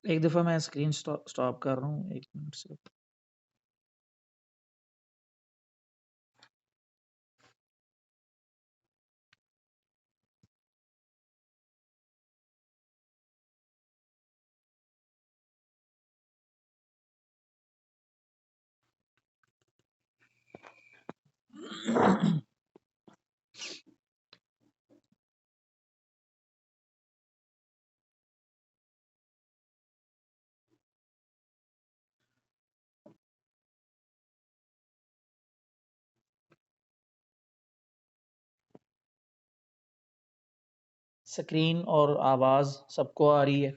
एक दफ़ा मैं स्क्रीन स्टॉप कर रहा हूँ 1 मिनट से। स्क्रीन और आवाज़ सबको आ रही है?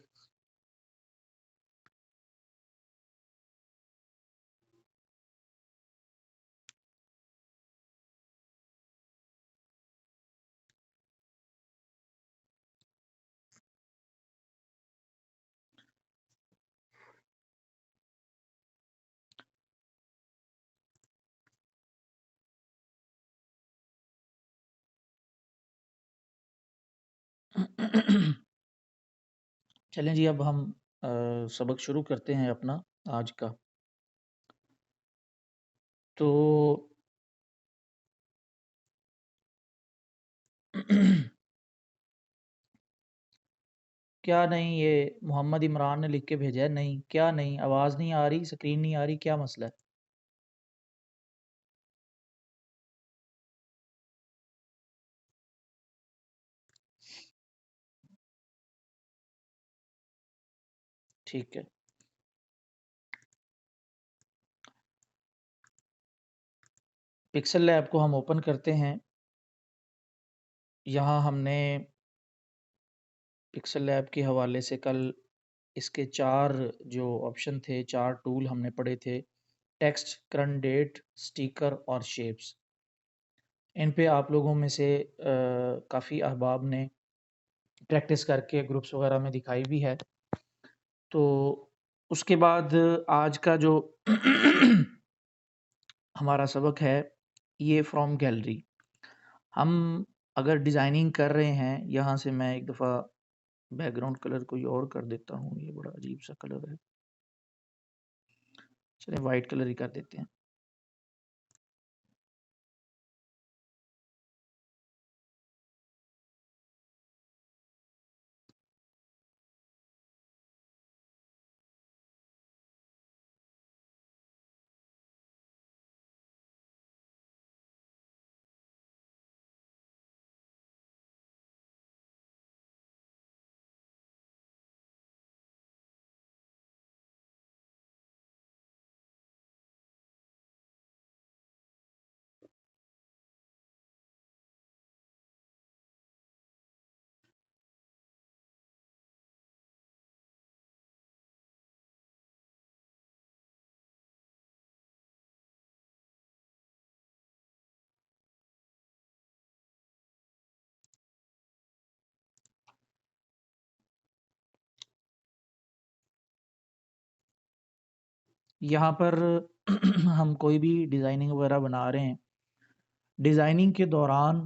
चलें जी, अब हम सबक शुरू करते हैं अपना आज का। तो क्या नहीं, ये मोहम्मद इमरान ने लिख के भेजा है। नहीं, क्या नहीं? आवाज़ नहीं आ रही, स्क्रीन नहीं आ रही, क्या मसला है? ठीक है। पिक्सेल लैब को हम ओपन करते हैं। यहाँ हमने पिक्सेल लैब के हवाले से कल इसके 4 जो ऑप्शन थे, 4 टूल हमने पढ़े थे। टेक्स्ट, करंट डेट, स्टिकर और शेप्स। इन पे आप लोगों में से काफ़ी अहबाब ने प्रैक्टिस करके ग्रुप्स वगैरह में दिखाई भी है। तो उसके बाद आज का जो हमारा सबक है, ये फ्रॉम गैलरी। हम अगर डिज़ाइनिंग कर रहे हैं, यहाँ से मैं एक दफ़ा बैकग्राउंड कलर कोई और कर देता हूँ, ये बड़ा अजीब सा कलर है। चलिए वाइट कलर ही कर देते हैं। यहाँ पर हम कोई भी डिज़ाइनिंग वगैरह बना रहे हैं। डिज़ाइनिंग के दौरान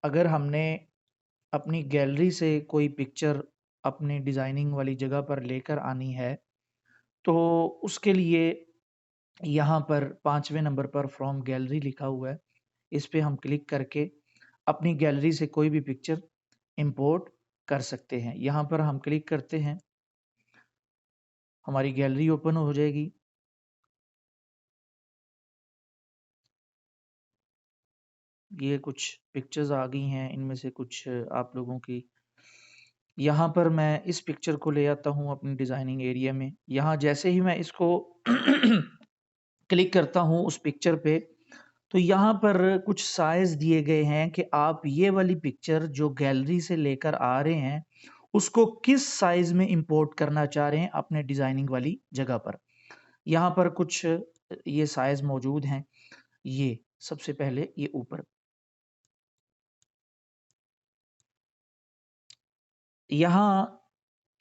अगर हमने अपनी गैलरी से कोई पिक्चर अपनी डिज़ाइनिंग वाली जगह पर लेकर आनी है, तो उसके लिए यहाँ पर 5वें नंबर पर फ्रॉम गैलरी लिखा हुआ है। इस पे हम क्लिक करके अपनी गैलरी से कोई भी पिक्चर इंपोर्ट कर सकते हैं। यहाँ पर हम क्लिक करते हैं, हमारी गैलरी ओपन हो जाएगी। ये कुछ पिक्चर्स आ गई हैं, इनमें से कुछ आप लोगों की। यहाँ पर मैं इस पिक्चर को ले आता हूँ अपनी डिज़ाइनिंग एरिया में। यहाँ जैसे ही मैं इसको क्लिक करता हूँ उस पिक्चर पे, तो यहाँ पर कुछ साइज़ दिए गए हैं कि आप ये वाली पिक्चर जो गैलरी से लेकर आ रहे हैं, उसको किस साइज़ में इंपोर्ट करना चाह रहे हैं अपने डिज़ाइनिंग वाली जगह पर। यहाँ पर कुछ ये साइज़ मौजूद हैं। ये सबसे पहले ये ऊपर। यहाँ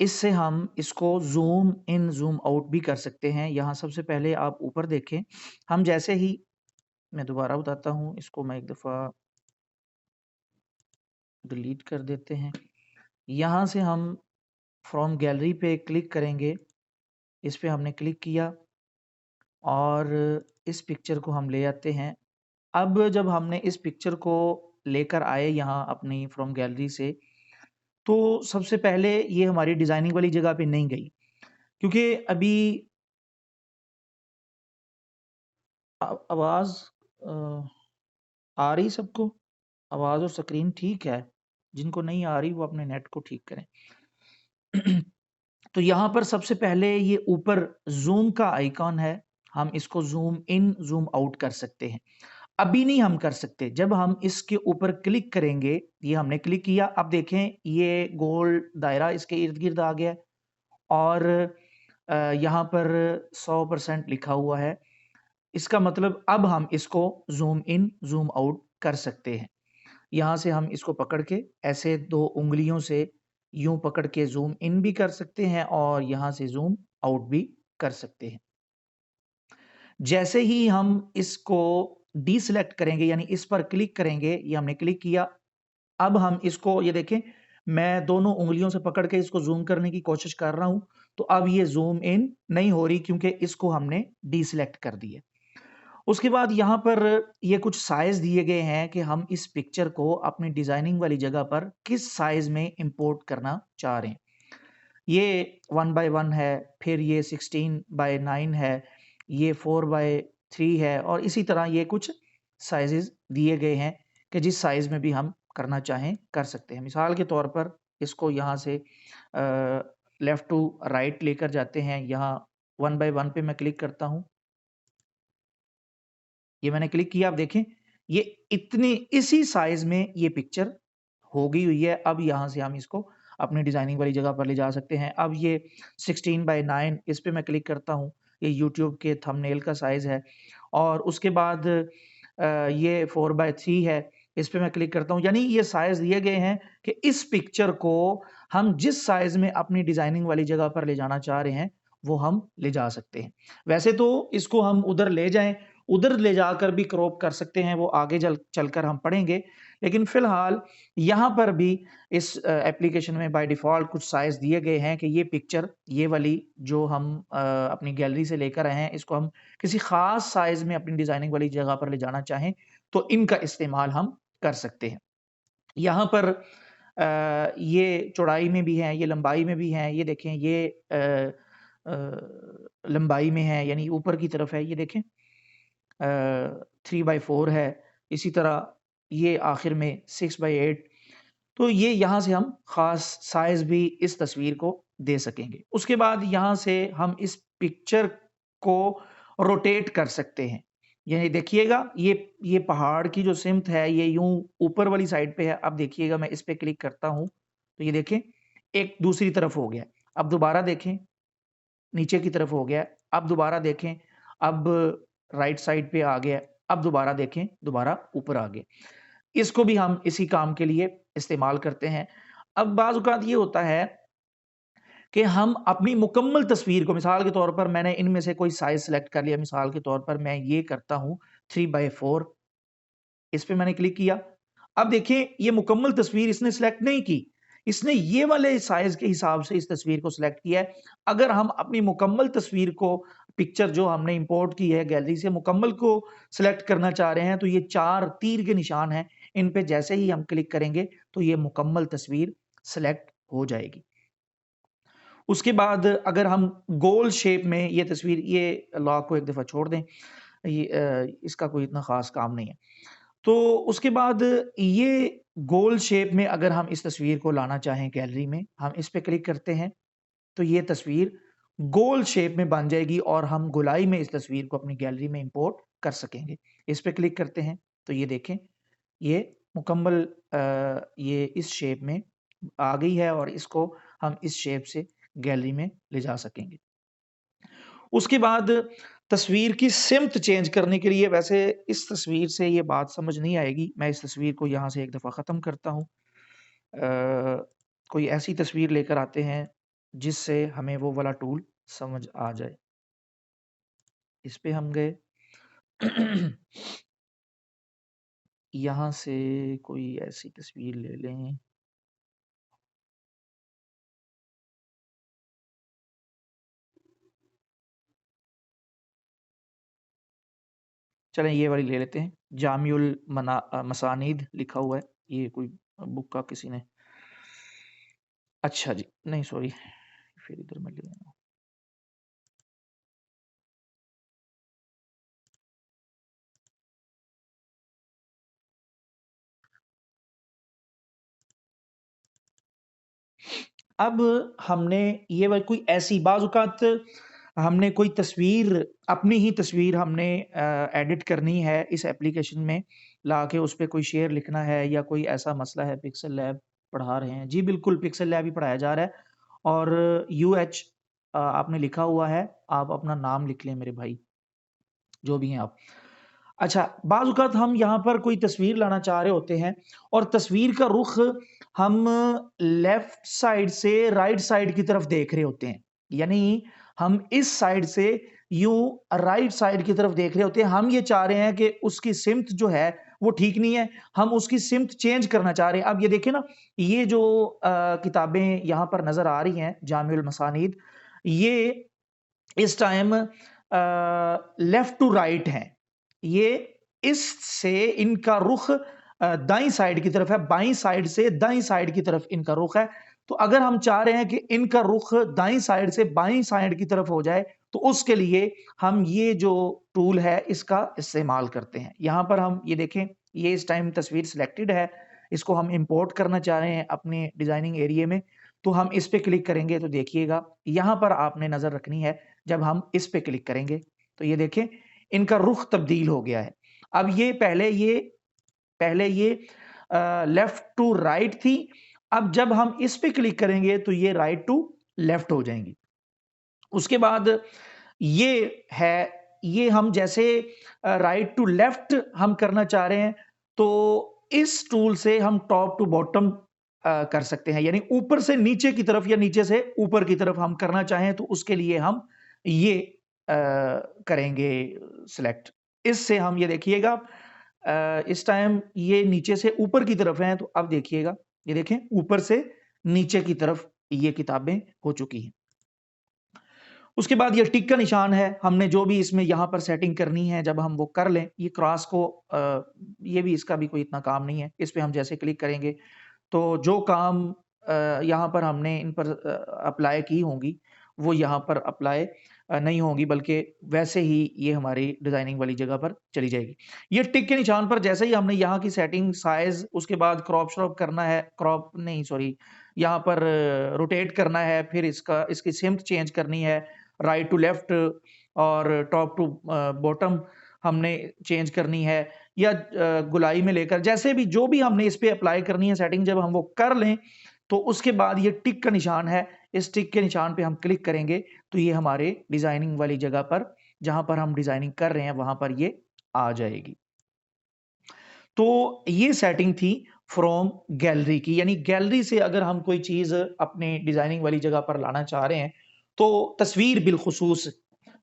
इससे हम इसको ज़ूम इन, ज़ूम आउट भी कर सकते हैं। यहाँ सबसे पहले आप ऊपर देखें, हम जैसे ही मैं दोबारा बताता हूँ, इसको मैं एक दफ़ा डिलीट कर देते हैं। यहाँ से हम फ्रॉम गैलरी पे क्लिक करेंगे, इस पे हमने क्लिक किया और इस पिक्चर को हम ले आते हैं। अब जब हमने इस पिक्चर को लेकर आए यहाँ अपनी फ्रॉम गैलरी से, तो सबसे पहले ये हमारी डिज़ाइनिंग वाली जगह पे नहीं गई, क्योंकि अभी आवाज़ आ रही सबको? आवाज़ और स्क्रीन ठीक है? जिनको नहीं आ रही वो अपने नेट को ठीक करें। तो यहाँ पर सबसे पहले ये ऊपर ज़ूम का आइकॉन है, हम इसको ज़ूम इन, ज़ूम आउट कर सकते हैं। अभी नहीं हम कर सकते, जब हम इसके ऊपर क्लिक करेंगे, ये हमने क्लिक किया, अब देखें ये गोल दायरा इसके इर्द-गिर्द आ गया है और यहाँ पर 100% लिखा हुआ है। इसका मतलब अब हम इसको ज़ूम इन, ज़ूम आउट कर सकते हैं। यहाँ से हम इसको पकड़ के ऐसे 2 उँगलियों से यूँ पकड़ के ज़ूम इन भी कर सकते हैं और यहाँ से ज़ूम आउट भी कर सकते हैं। जैसे ही हम इसको डीसेलेक्ट करेंगे यानी इस पर क्लिक करेंगे, ये हमने क्लिक किया, अब हम इसको ये देखें, मैं दोनों उँगलियों से पकड़ के इसको ज़ूम करने की कोशिश कर रहा हूँ, तो अब ये ज़ूम इन नहीं हो रही क्योंकि इसको हमने डीसेलेक्ट कर दिया। उसके बाद यहाँ पर ये कुछ साइज़ दिए गए हैं कि हम इस पिक्चर को अपनी डिज़ाइनिंग वाली जगह पर किस साइज़ में इम्पोर्ट करना चाह रहे हैं। ये 1 बाय 1 है, फिर ये 16 बाय 9 है, ये 4 बाय 3 है और इसी तरह ये कुछ साइज़ेज़ दिए गए हैं कि जिस साइज़ में भी हम करना चाहें, कर सकते हैं। मिसाल के तौर पर इसको यहाँ से लेफ्ट टू राइट लेकर जाते हैं, यहाँ 1 बाय 1 पे मैं क्लिक करता हूँ। ये मैंने क्लिक किया, आप देखें ये इतनी इसी साइज़ में ये पिक्चर हो गई हुई है। अब यहाँ से हम इसको अपनी डिज़ाइनिंग वाली जगह पर ले जा सकते हैं। अब ये 16 बाय 9 इस पे मैं क्लिक करता हूँ। ये यूट्यूब के थंबनेल का साइज़ है और उसके बाद ये 4 बाय 3 है, इस पे मैं क्लिक करता हूँ। यानी ये साइज़ दिए गए हैं कि इस पिक्चर को हम जिस साइज़ में अपनी डिज़ाइनिंग वाली जगह पर ले जाना चाह रहे हैं, वो हम ले जा सकते हैं। वैसे तो इसको हम उधर ले जाएँ, उधर ले जाकर भी क्रॉप कर सकते हैं, वो आगे चलकर हम पढ़ेंगे। लेकिन फ़िलहाल यहाँ पर भी इस एप्लीकेशन में बाय डिफ़ॉल्ट कुछ साइज़ दिए गए हैं कि ये पिक्चर, ये वाली जो हम अपनी गैलरी से लेकर आए हैं, इसको हम किसी ख़ास साइज़ में अपनी डिज़ाइनिंग वाली जगह पर ले जाना चाहें, तो इनका इस्तेमाल हम कर सकते हैं। यहाँ पर ये चौड़ाई में भी हैं, ये लंबाई में भी हैं, ये देखें ये लंबाई में है यानी ऊपर की तरफ है, ये देखें 3/4 है, इसी तरह ये आखिर में 6/8 तो ये यहाँ से हम ख़ास साइज़ भी इस तस्वीर को दे सकेंगे। उसके बाद यहाँ से हम इस पिक्चर को रोटेट कर सकते हैं। ये देखिएगा ये पहाड़ की जो सिमत है ये यूँ ऊपर वाली साइड पे है। अब देखिएगा मैं इस पे क्लिक करता हूँ, तो ये देखें एक दूसरी तरफ हो गया। अब दोबारा देखें नीचे की तरफ हो गया है। अब दोबारा देखें, अब राइट साइड पे आ गया है। अब दोबारा देखें, दोबारा ऊपर आ गया। इसको भी हम इसी काम के लिए इस्तेमाल करते हैं। अब बाज़ औक़ात ये होता है कि हम अपनी मुकम्मल तस्वीर को मिसाल के तौर पर मैंने इनमें से कोई साइज़ सेलेक्ट कर लिया, मिसाल के तौर पर मैं ये करता हूँ 3/4 इस पे मैंने क्लिक किया। अब देखिए ये मुकम्मल तस्वीर इसने सेलेक्ट नहीं की। इसने ये वाले साइज़ के हिसाब से इस तस्वीर को सेलेक्ट किया है। अगर हम अपनी मुकम्मल तस्वीर को पिक्चर जो हमने इम्पोर्ट की है गैलरी से मुकम्मल को सेलेक्ट करना चाह रहे हैं तो ये 4 तीर के निशान हैं। इन पे जैसे ही हम क्लिक करेंगे तो ये मुकम्मल तस्वीर सेलेक्ट हो जाएगी। उसके बाद अगर हम गोल शेप में ये तस्वीर ये लॉक को एक दफ़ा छोड़ दें। ये इसका कोई इतना ख़ास काम नहीं है। तो उसके बाद ये गोल शेप में अगर हम इस तस्वीर को लाना चाहें गैलरी में, हम इस पे क्लिक करते हैं, तो ये तस्वीर गोल शेप में बन जाएगी और हम गोलाई में इस तस्वीर को अपनी गैलरी में इम्पोर्ट कर सकेंगे। इस पे क्लिक करते हैं, तो ये देखें, ये मुकम्मल ये इस शेप में आ गई है और इसको हम इस शेप से गैलरी में ले जा सकेंगे। उसके बाद तस्वीर की सिमत चेंज करने के लिए वैसे इस तस्वीर से ये बात समझ नहीं आएगी। मैं इस तस्वीर को यहाँ से एक दफ़ा ख़त्म करता हूँ। कोई ऐसी तस्वीर लेकर आते हैं जिससे हमें वो वाला टूल समझ आ जाए। इस पे हम गए। यहाँ से कोई ऐसी तस्वीर ले लें। चलें ये वाली ले लेते हैं, जामिउल मसानीद लिखा हुआ है, ये कोई बुक का किसी ने, अच्छा जी, नहीं सॉरी, फिर इधर मैं ले आया। अब हमने ये वाली कोई ऐसी बाज़-औक़ात हमने कोई तस्वीर, अपनी ही तस्वीर हमने एडिट करनी है इस एप्लीकेशन में, लाके उस पे कोई शेर लिखना है या कोई ऐसा मसला है, पिक्सेल लैब पढ़ा रहे हैं। जी बिल्कुल, पिक्सेल लैब ही पढ़ाया जा रहा है और यूएच आपने लिखा हुआ है, आप अपना नाम लिख लें मेरे भाई, जो भी हैं आप। अच्छा, बाज़ औक़ात हम यहाँ पर कोई तस्वीर लाना चाह रहे होते हैं और तस्वीर का रुख हम लेफ्ट साइड से राइट साइड की तरफ देख रहे होते हैं। यानी हम इस साइड से यूँ राइट साइड की तरफ देख रहे होते हैं। हम ये चाह रहे हैं कि उसकी सिम्त जो है वो ठीक नहीं है, हम उसकी सिम्त चेंज करना चाह रहे हैं। अब ये देखिए ना, ये जो किताबें यहाँ पर नज़र आ रही हैं, जामिउल मसानीद, ये इस टाइम लेफ्ट टू राइट हैं। ये इससे इनका रुख दाईं साइड की तरफ है, बाईं साइड से दाईं साइड की तरफ इनका रुख है। तो अगर हम चाह रहे हैं कि इनका रुख दाईं साइड से बाईं साइड की तरफ हो जाए, तो उसके लिए हम ये जो टूल है इसका इस्तेमाल करते हैं। यहाँ पर हम ये देखें, ये इस टाइम तस्वीर सिलेक्टेड है, इसको हम इम्पोर्ट करना चाह रहे हैं अपने डिज़ाइनिंग एरिया में, तो हम इस पे क्लिक करेंगे तो देखिएगा, यहाँ पर आपने नज़र रखनी है, जब हम इस पे क्लिक करेंगे, तो ये देखें, इनका रुख तब्दील हो गया है। अब ये पहले ये लेफ्ट टू राइट थी, अब जब हम इस पे क्लिक करेंगे तो ये राइट टू लेफ्ट हो जाएँगी। उसके बाद ये है, ये हम जैसे राइट टू लेफ्ट हम करना चाह रहे हैं, तो इस टूल से हम टॉप टू बॉटम कर सकते हैं। यानी ऊपर से नीचे की तरफ या नीचे से ऊपर की तरफ हम करना चाहें, तो उसके लिए हम ये करेंगे सिलेक्ट। इससे हम ये देखिएगा, इस टाइम ये नीचे से ऊपर की तरफ हैं, तो अब देखिएगा, ये देखें ऊपर से नीचे की तरफ ये किताबें हो चुकी हैं। उसके बाद ये टिक का निशान है, हमने जो भी इसमें यहाँ पर सेटिंग करनी है, जब हम वो कर लें, ये क्रॉस को ये भी, इसका भी कोई इतना काम नहीं है। इस पे हम जैसे क्लिक करेंगे, तो जो काम यहाँ पर हमने इन पर अप्लाई की होंगी, वो यहाँ पर अप्लाई नहीं होंगी, बल्कि वैसे ही ये हमारी डिज़ाइनिंग वाली जगह पर चली जाएगी। ये टिक के निशान पर जैसे ही हमने यहाँ की सेटिंग, साइज़, उसके बाद क्रॉप श्रॉप करना है, क्रॉप नहीं सॉरी, यहाँ पर रोटेट करना है, फिर इसकी सिम्त चेंज करनी है, राइट टू लेफ्ट और टॉप टू बॉटम हमने चेंज करनी है, या गोलाई में लेकर, जैसे भी जो भी हमने इस पे अप्लाई करनी है सेटिंग, जब हम वो कर लें, तो उसके बाद ये टिक का निशान है, इस टिक के निशान पे हम क्लिक करेंगे, तो ये हमारे डिज़ाइनिंग वाली जगह पर, जहाँ पर हम डिज़ाइनिंग कर रहे हैं, वहाँ पर ये आ जाएगी। तो ये सेटिंग थी फ्रॉम गैलरी की, यानी गैलरी से अगर हम कोई चीज़ अपने डिज़ाइनिंग वाली जगह पर लाना चाह रहे हैं, तो तस्वीर बिलख़ुसूस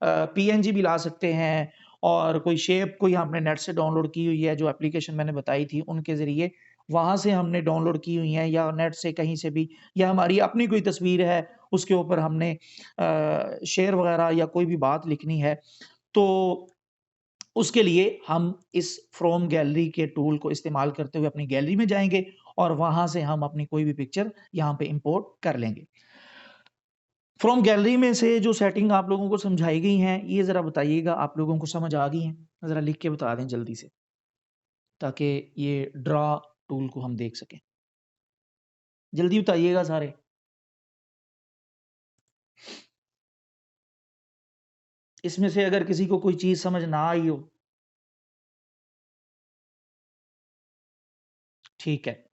पीएनजी भी ला सकते हैं, और कोई शेप कोई हमने नेट से डाउनलोड की हुई है, जो एप्लीकेशन मैंने बताई थी उनके ज़रिए, वहाँ से हमने डाउनलोड की हुई है, या नेट से कहीं से भी, या हमारी अपनी कोई तस्वीर है, उसके ऊपर हमने शेर वग़ैरह या कोई भी बात लिखनी है, तो उसके लिए हम इस फ्रॉम गैलरी के टूल को इस्तेमाल करते हुए अपनी गैलरी में जाएँगे और वहाँ से हम अपनी कोई भी पिक्चर यहाँ पे इम्पोर्ट कर लेंगे। फ्रॉम गैलरी में से जो सेटिंग आप लोगों को समझाई गई हैं, ये ज़रा बताइएगा, आप लोगों को समझ आ गई हैं? ज़रा लिख के बता दें जल्दी से, ताकि ये ड्रा टूल को हम देख सकें। जल्दी बताइएगा सारे। इसमें से अगर किसी को कोई चीज़ समझ ना आई हो, ठीक है।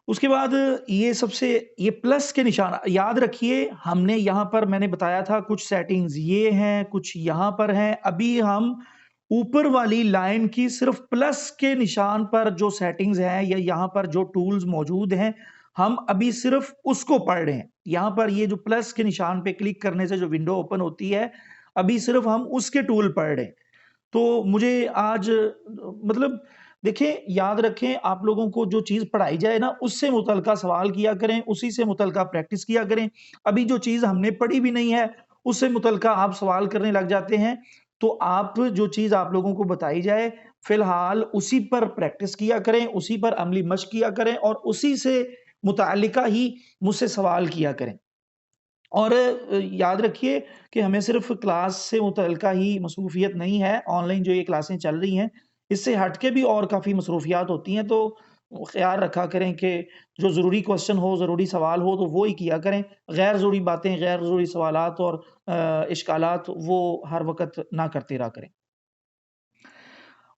उसके बाद ये प्लस के निशान याद रखिए, हमने यहाँ पर मैंने बताया था कुछ सेटिंग्स ये हैं, कुछ यहाँ पर हैं। अभी हम ऊपर वाली लाइन की सिर्फ प्लस के निशान पर जो सेटिंग्स हैं, या यहाँ पर जो टूल्स मौजूद हैं, हम अभी सिर्फ उसको पढ़ रहे हैं। यहाँ पर ये जो प्लस के निशान पे क्लिक करने से जो विंडो ओपन होती है, अभी सिर्फ हम उसके टूल पढ़ रहे हैं। तो मुझे आज मतलब देखिए, याद रखें, आप लोगों को जो चीज़ पढ़ाई जाए ना, उससे मुतल्लिका सवाल किया करें, उसी से मुतल्लिका प्रैक्टिस किया करें। अभी जो चीज़ हमने पढ़ी भी नहीं है, उससे मुतल्लिका आप सवाल करने लग जाते हैं, तो आप जो चीज़ आप लोगों को बताई जाए, फ़िलहाल उसी पर प्रैक्टिस किया करें, उसी पर अमली मश्क किया करें और उसी से मुतअल्लिका ही मुझसे सवाल किया करें। और याद रखिए कि हमें सिर्फ़ क्लास से मुतअल्लिका ही मसरूफ़ियत नहीं है, ऑनलाइन जो ये क्लासें चल रही हैं, इससे हट के भी और काफ़ी मसरूफ़ियात होती हैं, तो ख़्याल रखा करें कि जो ज़रूरी क्वेश्चन हो, ज़रूरी सवाल हो, तो वो ही किया करें। गैर ज़रूरी बातें, गैर ज़रूरी सवालात और इश्कालात वो हर वक़्त ना करते रहा करें।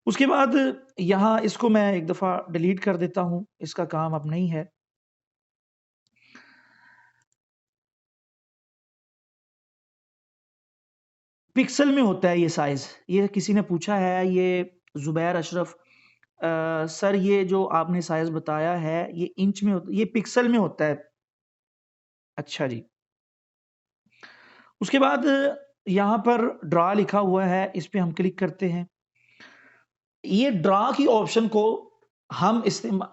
उसके बाद यहाँ इसको मैं एक दफ़ा डिलीट कर देता हूँ, इसका काम अब नहीं है। पिक्सल में होता है ये साइज़, ये किसी ने पूछा है, ये ज़ुबैर अशरफ सर ये जो आपने साइज़ बताया है, ये इंच में ये पिक्सल में होता है। अच्छा जी। उसके बाद यहाँ पर ड्रा लिखा हुआ है, इस पे हम क्लिक करते हैं। ये ड्रा की ऑप्शन को हम इस्तेमा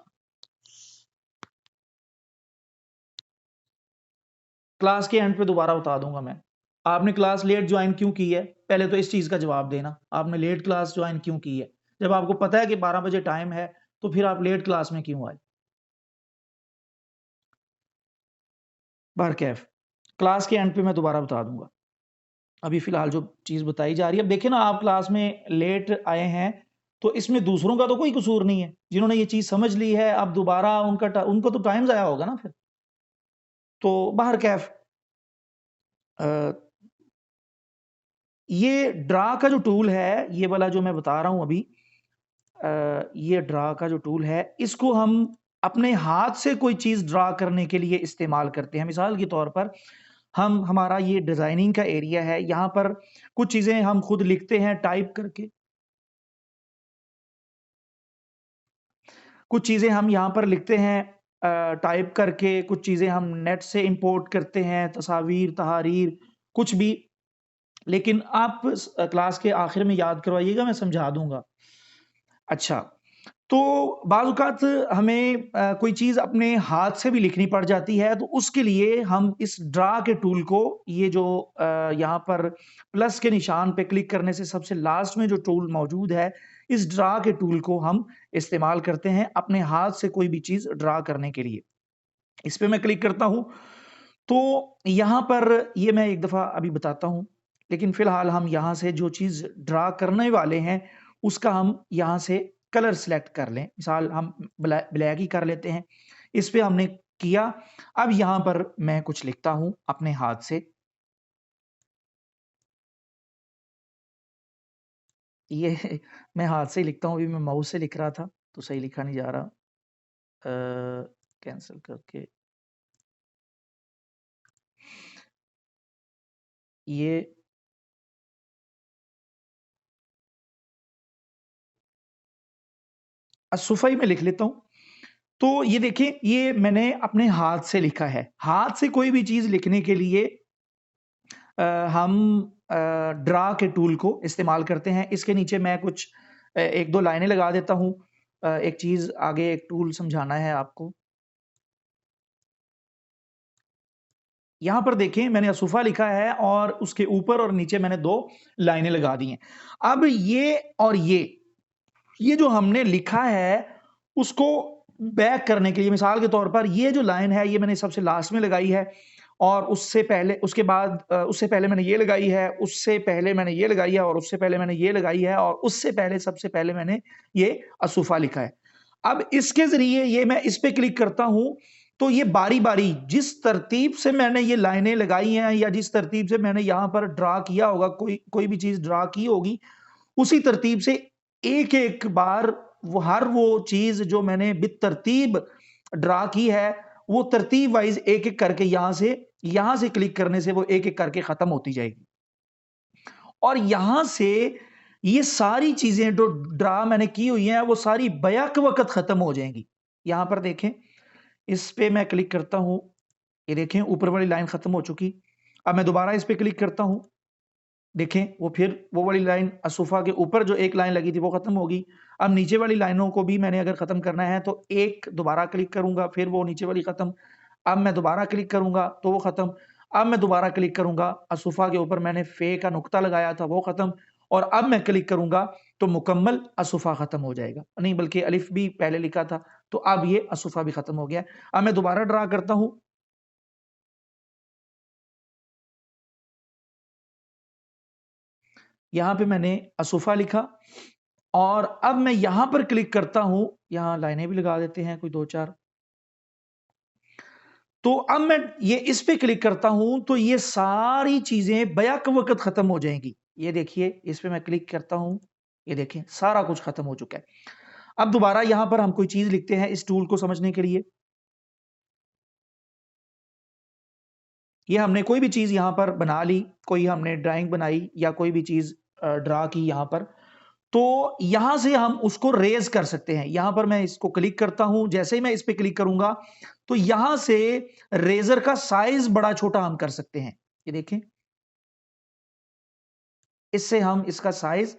क्लास के एंड पे दोबारा बता दूँगा मैं। आपने क्लास लेट जॉइन क्यों की है? पहले तो इस चीज़ का जवाब देना। आपने लेट क्लास जॉइन क्यों की है? जब आपको पता है कि 12 बजे टाइम है, तो फिर आप लेट क्लास में क्यों आए? बहरकैफ़, क्लास के एंड पे मैं दोबारा बता दूँगा। अभी फ़िलहाल जो चीज़ बताई जा रही है, अब देखिए ना आप क्लास में लेट आए हैं, तो इसमें दूसरों का तो कोई कसूर नहीं है। जिन्होंने ये चीज़ समझ ली है, अब दोबारा उनको तो टाइम ज़ाया होगा ना फिर। तो बहरकैफ़ अ, ये ड्रा का जो टूल है, ये वाला जो मैं बता रहा हूँ अभी ये ड्रा का जो टूल है, इसको हम अपने हाथ से कोई चीज़ ड्रा करने के लिए इस्तेमाल करते हैं। मिसाल के तौर पर हमारा ये डिज़ाइनिंग का एरिया है, यहाँ पर कुछ चीज़ें हम खुद लिखते हैं टाइप करके। कुछ चीज़ें हम यहाँ पर लिखते हैं टाइप करके, कुछ चीज़ें हम नेट से इम्पोर्ट करते हैं, तस्वीर, तहारीर, कुछ भी। लेकिन आप क्लास के आखिर में याद करवाइएगा, मैं समझा दूँगा। अच्छा, तो बाज़ औक़ात हमें कोई चीज़ अपने हाथ से भी लिखनी पड़ जाती है, तो उसके लिए हम इस ड्रा के टूल को ये जो यहाँ पर प्लस के निशान पे क्लिक करने से सबसे लास्ट में जो टूल मौजूद है, इस ड्रा के टूल को हम इस्तेमाल करते हैं अपने हाथ से कोई भी चीज़ ड्रा करने के लिए। इस पे मैं क्लिक करता हूँ, तो यहाँ पर ये मैं एक दफ़ा अभी बताता हूँ, लेकिन फ़िलहाल हम यहाँ से जो चीज़ ड्रा करने वाले हैं, उसका हम यहाँ से कलर सेलेक्ट कर लें। मिसाल हम ब्लैक ही कर लेते हैं। इस पे हमने किया, अब यहाँ पर मैं कुछ लिखता हूँ अपने हाथ से। ये मैं हाथ से ही लिखता हूँ, अभी मैं माउस से लिख रहा था, तो सही लिखा नहीं जा रहा। कैंसल करके ये असुफ़ई में लिख लेता हूँ। तो ये देखिए, ये मैंने अपने हाथ से लिखा है। हाथ से कोई भी चीज़ लिखने के लिए हम ड्रा के टूल को इस्तेमाल करते हैं। इसके नीचे मैं कुछ 1-2 लाइनें लगा देता हूँ। एक चीज़ आगे एक टूल समझाना है आपको। यहाँ पर देखें मैंने असुफ़ा लिखा है और उसके ऊपर और नीचे मैंने 2 लाइनें लगा दी हैं। अब ये और ये जो हमने लिखा है, उसको बैक करने के लिए मिसाल के तौर पर ये जो लाइन है, ये मैंने सबसे लास्ट में लगाई है और उससे पहले मैंने ये लगाई है, उससे पहले मैंने ये लगाई है और उससे पहले मैंने ये लगाई है और उससे पहले सबसे पहले मैंने ये असुफ़ा लिखा है। अब इसके ज़रिए ये मैं इस पे क्लिक करता हूँ, तो ये बारी-बारी जिस तरतीब से मैंने ये लाइनें लगाई हैं या जिस तरतीब से मैंने यहाँ पर ड्रा किया होगा, कोई कोई भी चीज़ ड्रा की होगी, उसी तरतीब से एक-एक बार वो चीज़ जो मैंने बितरतीब ड्रा की है, वो तरतीब वाइज़ एक-एक करके यहाँ से क्लिक करने से वो एक-एक करके ख़त्म होती जाएगी। और यहाँ से ये सारी चीज़ें जो ड्रा मैंने की हुई हैं, वो सारी बैक वक़्त ख़त्म हो जाएँगी। यहाँ पर देखें, इस पे मैं क्लिक करता हूँ, ये देखें ऊपर वाली लाइन ख़त्म हो चुकी। अब मैं दोबारा इस पे क्लिक करता हूँ, देखें, वो वाली लाइन असुफ़ा के ऊपर जो एक लाइन लगी थी वो ख़त्म होगी। अब नीचे वाली लाइनों को भी मैंने अगर ख़त्म करना है तो एक दोबारा क्लिक करूँगा, फिर वो नीचे वाली ख़त्म। अब मैं दोबारा क्लिक करूँगा तो वो ख़त्म। अब मैं दोबारा क्लिक करूँगा, असुफ़ा के ऊपर मैंने फ़े का नुक्ता लगाया था वो ख़त्म और अब मैं क्लिक करूंगा तो मुकम्मल असुफा खत्म हो जाएगा, नहीं बल्कि अलिफ भी पहले लिखा था, तो अब ये असुफा भी खत्म हो गया। अब मैं दोबारा ड्रा करता हूं, यहां पे मैंने असुफा लिखा और अब मैं यहां पर क्लिक करता हूं, यहां लाइनें भी लगा देते हैं कोई दो चार। तो अब मैं ये इस पे क्लिक करता हूं तो ये सारी चीजें बैक वक्त खत्म हो जाएंगी। ये देखिए इस पे मैं क्लिक करता हूं, ये देखें सारा कुछ खत्म हो चुका है। अब दोबारा यहां पर हम कोई चीज लिखते हैं इस टूल को समझने के लिए। ये हमने कोई भी चीज यहां पर बना ली, कोई हमने ड्राइंग बनाई या कोई भी चीज ड्रा की यहां पर, तो यहां से हम उसको रेज कर सकते हैं। यहां पर मैं इसको क्लिक करता हूं, जैसे ही मैं इस पे क्लिक करूंगा तो यहां से रेजर का साइज बड़ा छोटा हम कर सकते हैं। ये देखें, इससे हम इसका साइज,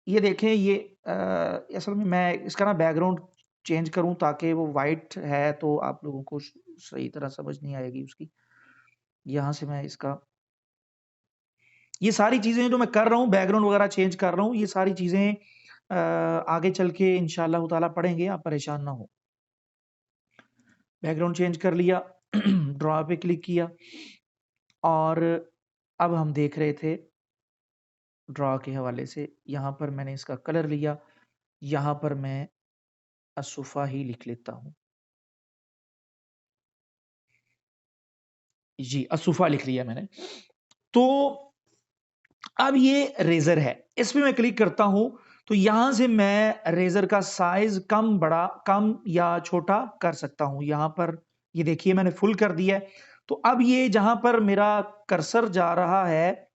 ये देखें ये असल में मैं इसका ना बैकग्राउंड चेंज करूं ताकि वो वाइट है तो आप लोगों को सही तरह समझ नहीं आएगी उसकी। यहां से मैं इसका, ये सारी चीजें जो मैं कर रहा हूं, बैकग्राउंड वगैरह चेंज कर रहा हूं, ये सारी चीजें आगे चल के इंशाल्लाह ताला पढ़ेंगे, आप परेशान ना हो। बैकग्राउंड चेंज कर लिया, ड्रॉ पे क्लिक किया और अब हम देख रहे थे ड्रॉ के हवाले से, यहाँ पर मैंने इसका कलर लिया, यहाँ पर मैं असुफा ही लिख लेता हूँ। जी, असुफा लिख लिया मैंने। तो अब ये रेजर है, इस पे मैं क्लिक करता हूं तो यहां से मैं रेजर का साइज कम बड़ा, कम या छोटा कर सकता हूं। यहां पर ये देखिए मैंने फुल कर दिया है। तो अब ये जहां पर मेरा कर्सर जा रहा है,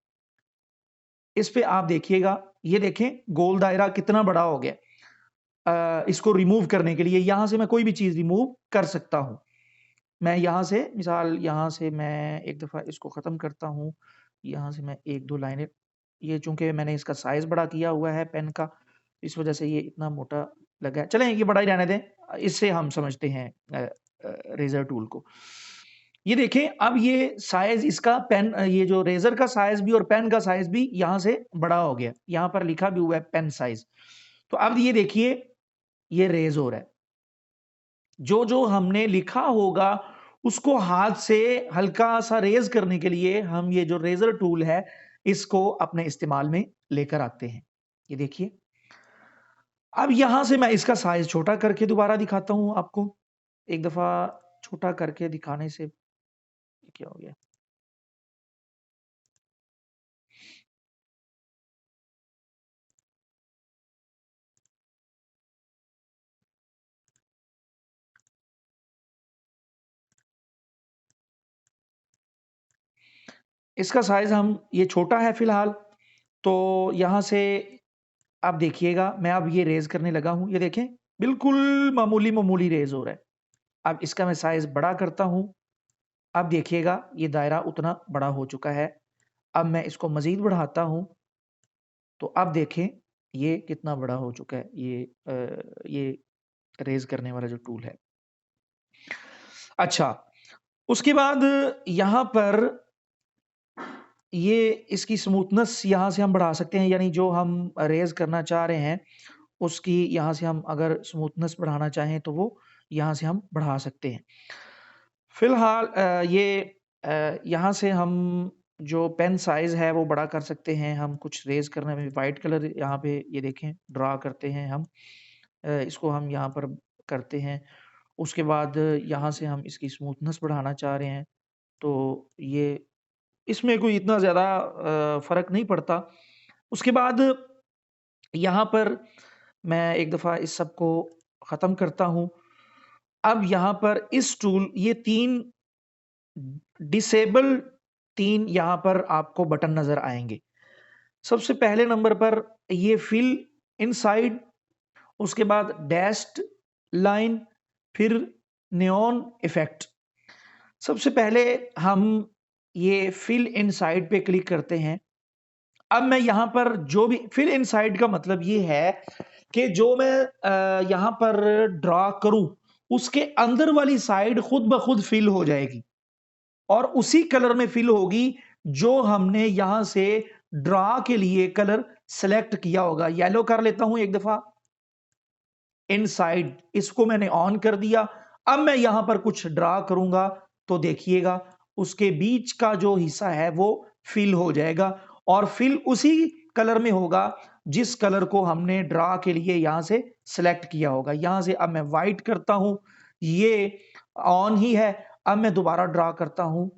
इस पे आप देखिएगा, ये देखें गोल दायरा कितना बड़ा हो गया। इसको रिमूव करने के लिए यहां से मैं कोई भी चीज रिमूव कर सकता हूं। मैं यहाँ से मिसाल, यहाँ से मैं एक दफ़ा इसको ख़त्म करता हूँ, यहाँ से मैं 1-2 लाइनें, ये चूँकि मैंने इसका साइज़ बड़ा किया हुआ है पेन का, इस वज़ह से ये इतना मोटा लगा है। चलें ये बड़ा ही रहने दें, इससे हम समझते हैं रेज़र टूल को। ये देखें अब ये साइज़ इसका पेन, ये जो रेज़र का साइज़ भी और पेन का साइज़ भी यहाँ से बड़ा हो गया। यहाँ पर लिखा भी हुआ है पेन साइज़। तो अब ये देखिए, ये रेज़ हो रहा है। जो हमने लिखा होगा उसको हाथ से हल्का सा रेज करने के लिए हम ये जो रेजर टूल है इसको अपने इस्तेमाल में लेकर आते हैं। ये देखिए, अब यहां से मैं इसका साइज छोटा करके दोबारा दिखाता हूं आपको। एक दफा छोटा करके दिखाने से क्या हो गया, इसका साइज हम, ये छोटा है फिलहाल, तो यहां से आप देखिएगा मैं अब ये रेज करने लगा हूं। ये देखें बिल्कुल मामूली मामूली रेज हो रहा है। अब इसका मैं साइज बड़ा करता हूं, अब देखिएगा ये दायरा उतना बड़ा हो चुका है। अब मैं इसको मज़ीद बढ़ाता हूँ, तो अब देखें ये कितना बड़ा हो चुका है, ये रेज़ करने वाला जो टूल है। अच्छा, उसके बाद यहाँ पर ये इसकी स्मूथनेस यहाँ से हम बढ़ा सकते हैं, यानी जो हम रेज़ करना चाह रहे हैं, उसकी यहाँ से हम अगर स्मूथनेस बढ़ाना चाहें, तो वो यहाँ से हम बढ़ा सकते हैं। फ़िलहाल यहाँ से हम जो पेन साइज़ है वो बड़ा कर सकते हैं। हम कुछ रेज़ करने में वाइट कलर यहाँ पे ये देखें ड्रा करते हैं हम। इसको हम यहाँ पर करते हैं। उसके बाद यहाँ से हम इसकी स्मूथनेस बढ़ाना चाह रहे हैं, तो ये इसमें कोई इतना ज़्यादा फ़र्क नहीं पड़ता। उसके बाद यहाँ पर मैं एक दफ़ा इस सब को ख़त्म करता हूँ। अब यहाँ पर इस टूल, ये 3 डिसेबल 3 यहाँ पर आपको बटन नज़र आएँगे। सबसे पहले नंबर पर ये फिल इनसाइड, उसके बाद डैश्ड लाइन, फिर नियॉन इफ़ेक्ट। सबसे पहले हम ये फिल इनसाइड पे क्लिक करते हैं। अब मैं यहाँ पर जो भी फिल इनसाइड का मतलब ये है कि जो मैं यहाँ पर ड्रा करूँ, उसके अंदर वाली साइड खुद ब खुद फिल हो जाएगी और उसी कलर में फिल होगी जो हमने यहां से ड्रा के लिए कलर सेलेक्ट किया होगा। येलो कर लेता हूं एक दफा, इनसाइड इसको मैंने ऑन कर दिया। अब मैं यहां पर कुछ ड्रा करूंगा तो देखिएगा उसके बीच का जो हिस्सा है वो फिल हो जाएगा, और फिल उसी कलर में होगा जिस कलर को हमने ड्रा के लिए यहां से सिलेक्ट किया होगा। यहां से अब मैं वाइट करता हूं, ये ऑन ही है। अब मैं दोबारा ड्रा करता हूं।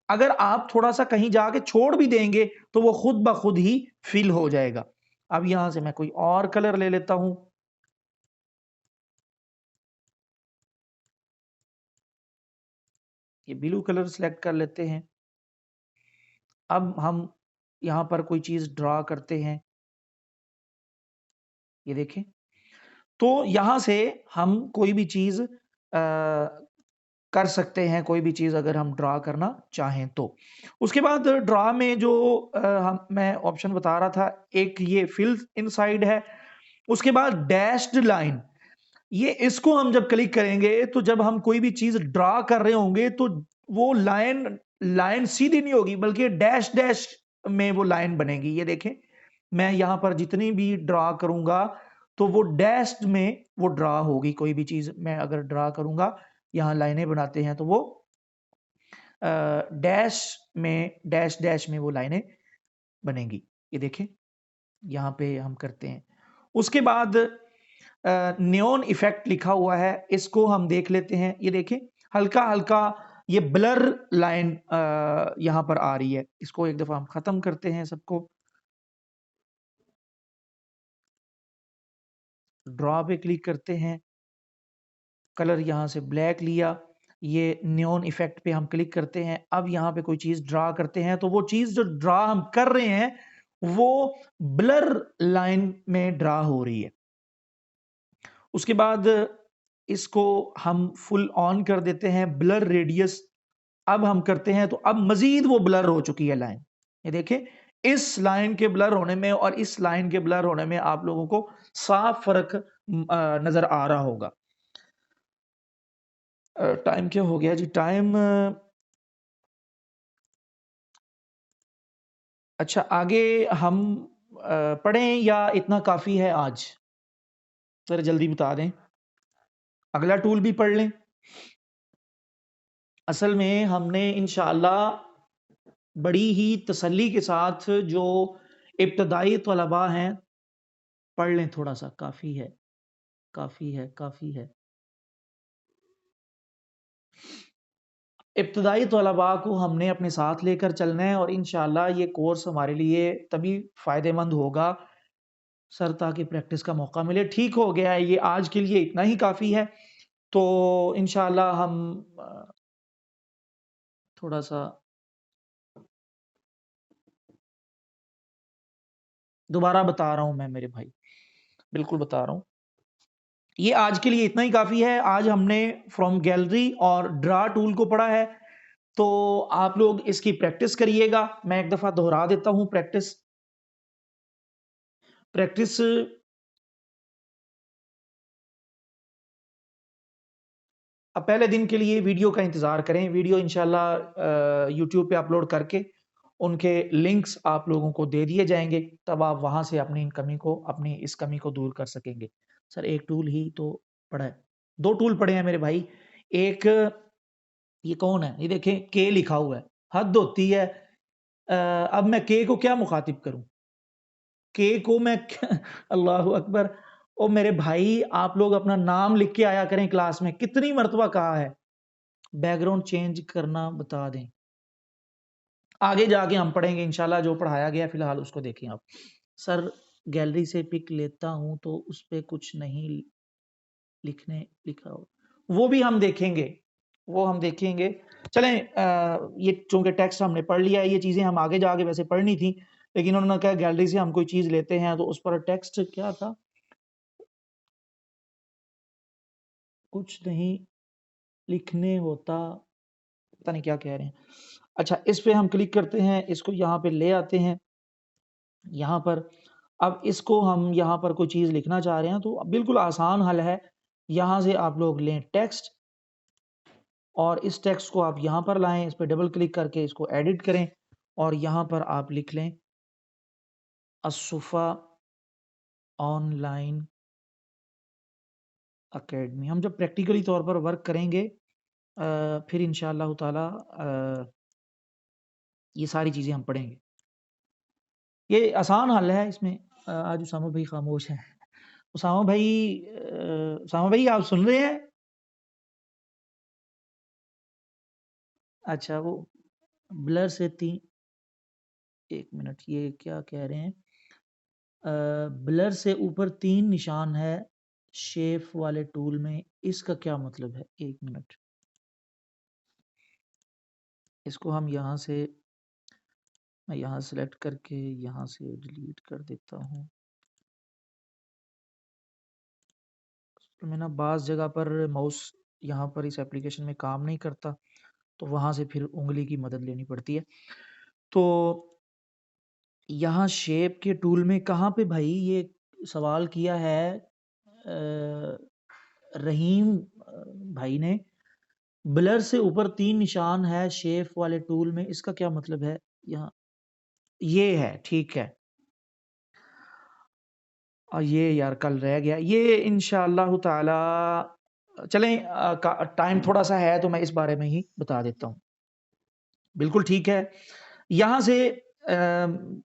अगर आप थोड़ा सा कहीं जाके छोड़ भी देंगे तो वो खुद ब खुद ही फिल हो जाएगा। अब यहां से मैं कोई और कलर ले लेता हूं। ये ब्लू कलर सेलेक्ट कर लेते हैं। अब हम यहां पर कोई चीज ड्रा करते हैं, ये देखें। तो यहां से हम कोई भी चीज कर सकते हैं, कोई भी चीज अगर हम ड्रा करना चाहें तो। उसके बाद ड्रा में जो हम मैं ऑप्शन बता रहा था, एक ये फिल इनसाइड है। उसके बाद डैश्ड लाइन, ये इसको हम जब क्लिक करेंगे तो जब हम कोई भी चीज ड्रा कर रहे होंगे तो वो लाइन लाइन सीधी नहीं होगी, बल्कि डैश डैश में वो लाइन बनेगी। ये देखें, मैं यहां पर जितनी भी ड्रा करूंगा तो वो डैश में वो ड्रा होगी। कोई भी चीज मैं अगर ड्रा करूंगा, यहां लाइनें बनाते हैं तो वो डैश में डैश डैश में वो लाइनें बनेंगी। ये देखें, यहां पे हम करते हैं। उसके बाद नियॉन इफेक्ट लिखा हुआ है, इसको हम देख लेते हैं। ये देखें, हल्का हल्का ये ब्लर लाइन यहां पर आ रही है। इसको एक दफा हम खत्म करते हैं सबको। ड्रॉ पे क्लिक करते हैं, कलर यहां से ब्लैक लिया। ये नियॉन इफेक्ट पे हम क्लिक करते हैं। अब यहां पे कोई चीज ड्रा करते हैं तो वो चीज जो ड्रा हम कर रहे हैं वो ब्लर लाइन में ड्रा हो रही है। उसके बाद इसको हम फुल ऑन कर देते हैं, ब्लर रेडियस। अब हम करते हैं तो अब मजीद वो ब्लर हो चुकी है लाइन। ये देखें, इस लाइन के ब्लर होने में और इस लाइन के ब्लर होने में आप लोगों को साफ फर्क नजर आ रहा होगा। टाइम क्या हो गया जी? टाइम अच्छा, आगे हम पढ़ें या इतना काफी है आज? सर जल्दी बता दें, अगला टूल भी पढ़ लें। असल में हमने इंशाअल्लाह बड़ी ही तसल्ली के साथ जो इब्तदाई तलबा हैं, पढ़ लें थोड़ा सा, काफ़ी है, काफ़ी है, काफ़ी है। इब्तदाई तलबा को हमने अपने साथ लेकर चलना है और इंशाअल्लाह ये कोर्स हमारे लिए तभी फ़ायदेमंद होगा सर, ताकि प्रैक्टिस का मौका मिले। ठीक हो गया है, ये आज के लिए इतना ही काफ़ी है। तो इंशाअल्लाह हम थोड़ा सा दोबारा बता रहा हूँ मैं मेरे भाई, बिल्कुल बता रहा हूँ। ये आज के लिए इतना ही काफ़ी है। आज हमने फ्रॉम गैलरी और ड्रा टूल को पढ़ा है। तो आप लोग इसकी प्रैक्टिस करिएगा। मैं एक दफ़ा दोहरा देता हूँ प्रैक्टिस। प्रैक्टिस अब पहले दिन के लिए वीडियो का इंतज़ार करें। वीडियो इंशाल्लाह यूट्यूब पे अपलोड करके उनके लिंक्स आप लोगों को दे दिए जाएँगे, तब आप वहाँ से अपनी इस कमी को दूर कर सकेंगे। सर एक टूल ही तो पढ़ा है, 2 टूल पढ़े हैं मेरे भाई। एक ये कौन है? ये देखें, के लिखा हुआ है, हद होती है। अब मैं के को क्या मुखातिब करूँ? के को मैं अल्लाहु अकबर! ओ मेरे भाई, आप लोग अपना नाम लिख के आया करें क्लास में, कितनी मर्तबा कहा है। बैकग्राउंड चेंज करना बता दें। आगे जाके हम पढ़ेंगे इंशाल्लाह, जो पढ़ाया गया फिलहाल उसको देखें आप। सर गैलरी से पिक लेता हूँ तो उस पे कुछ नहीं लिखने लिखा हो, वो भी हम देखेंगे, वो हम देखेंगे। चलें, ये चूँकि टेक्स्ट हमने पढ़ लिया है, ये चीज़ें हम आगे जाके वैसे पढ़नी थी, लेकिन उन्होंने कहा गैलरी से हम कोई चीज़ लेते हैं तो उस पर टेक्स्ट क्या था? कुछ नहीं लिखने होता, पता नहीं क्या कह रहे हैं। अच्छा, इस पे हम क्लिक करते हैं, इसको यहाँ पे ले आते हैं, यहाँ पर। अब इसको हम यहाँ पर कोई चीज़ लिखना चाह रहे हैं तो बिल्कुल आसान हल है। यहाँ से आप लोग लें टेक्स्ट और इस टेक्स्ट को आप यहाँ पर लाएँ, इस पे डबल क्लिक करके इसको एडिट करें और यहाँ पर आप लिख लें असुफ़ा ऑनलाइन अकेडमी। हम जब प्रैक्टिकली तौर पर वर्क करेंगे फिर इंशाअल्लाह ताला ये सारी चीज़ें हम पढ़ेंगे। ये आसान हल है इसमें। आज उसामा भाई खामोश हैं। उसामा भाई आप सुन रहे हैं? अच्छा वो ब्लर से 1 मिनट ये क्या कह रहे हैं? ब्लर से ऊपर 3 निशान है शेप वाले टूल में, इसका क्या मतलब है? 1 मिनट। इसको हम यहाँ से मैं यहाँ सेलेक्ट करके यहाँ से डिलीट कर देता हूँ। तो मैं ना बाज़ जगह पर माउस यहाँ पर इस एप्लीकेशन में काम नहीं करता, तो वहाँ से फिर उँगली की मदद लेनी पड़ती है। तो यहाँ शेप के टूल में कहाँ पे भाई ये सवाल किया है रहीम भाई ने, ब्लर से ऊपर 3 निशान है शेप वाले टूल में, इसका क्या मतलब है? यहाँ ये है, ठीक है। ये यार कल रह गया। ये इंशाअल्लाह ताला चलें टाइम थोड़ा-सा है तो मैं इस बारे में ही बता देता हूँ। बिल्कुल ठीक है। यहाँ से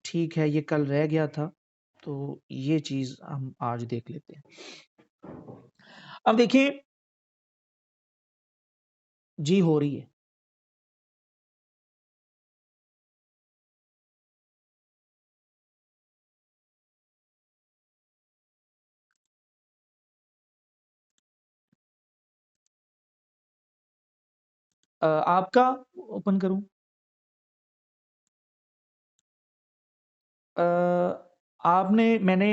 ठीक है ये कल रह गया था, तो ये चीज़ हम आज देख लेते हैं। अब देखिए जी हो रही है। आपका ओपन करूँ? मैंने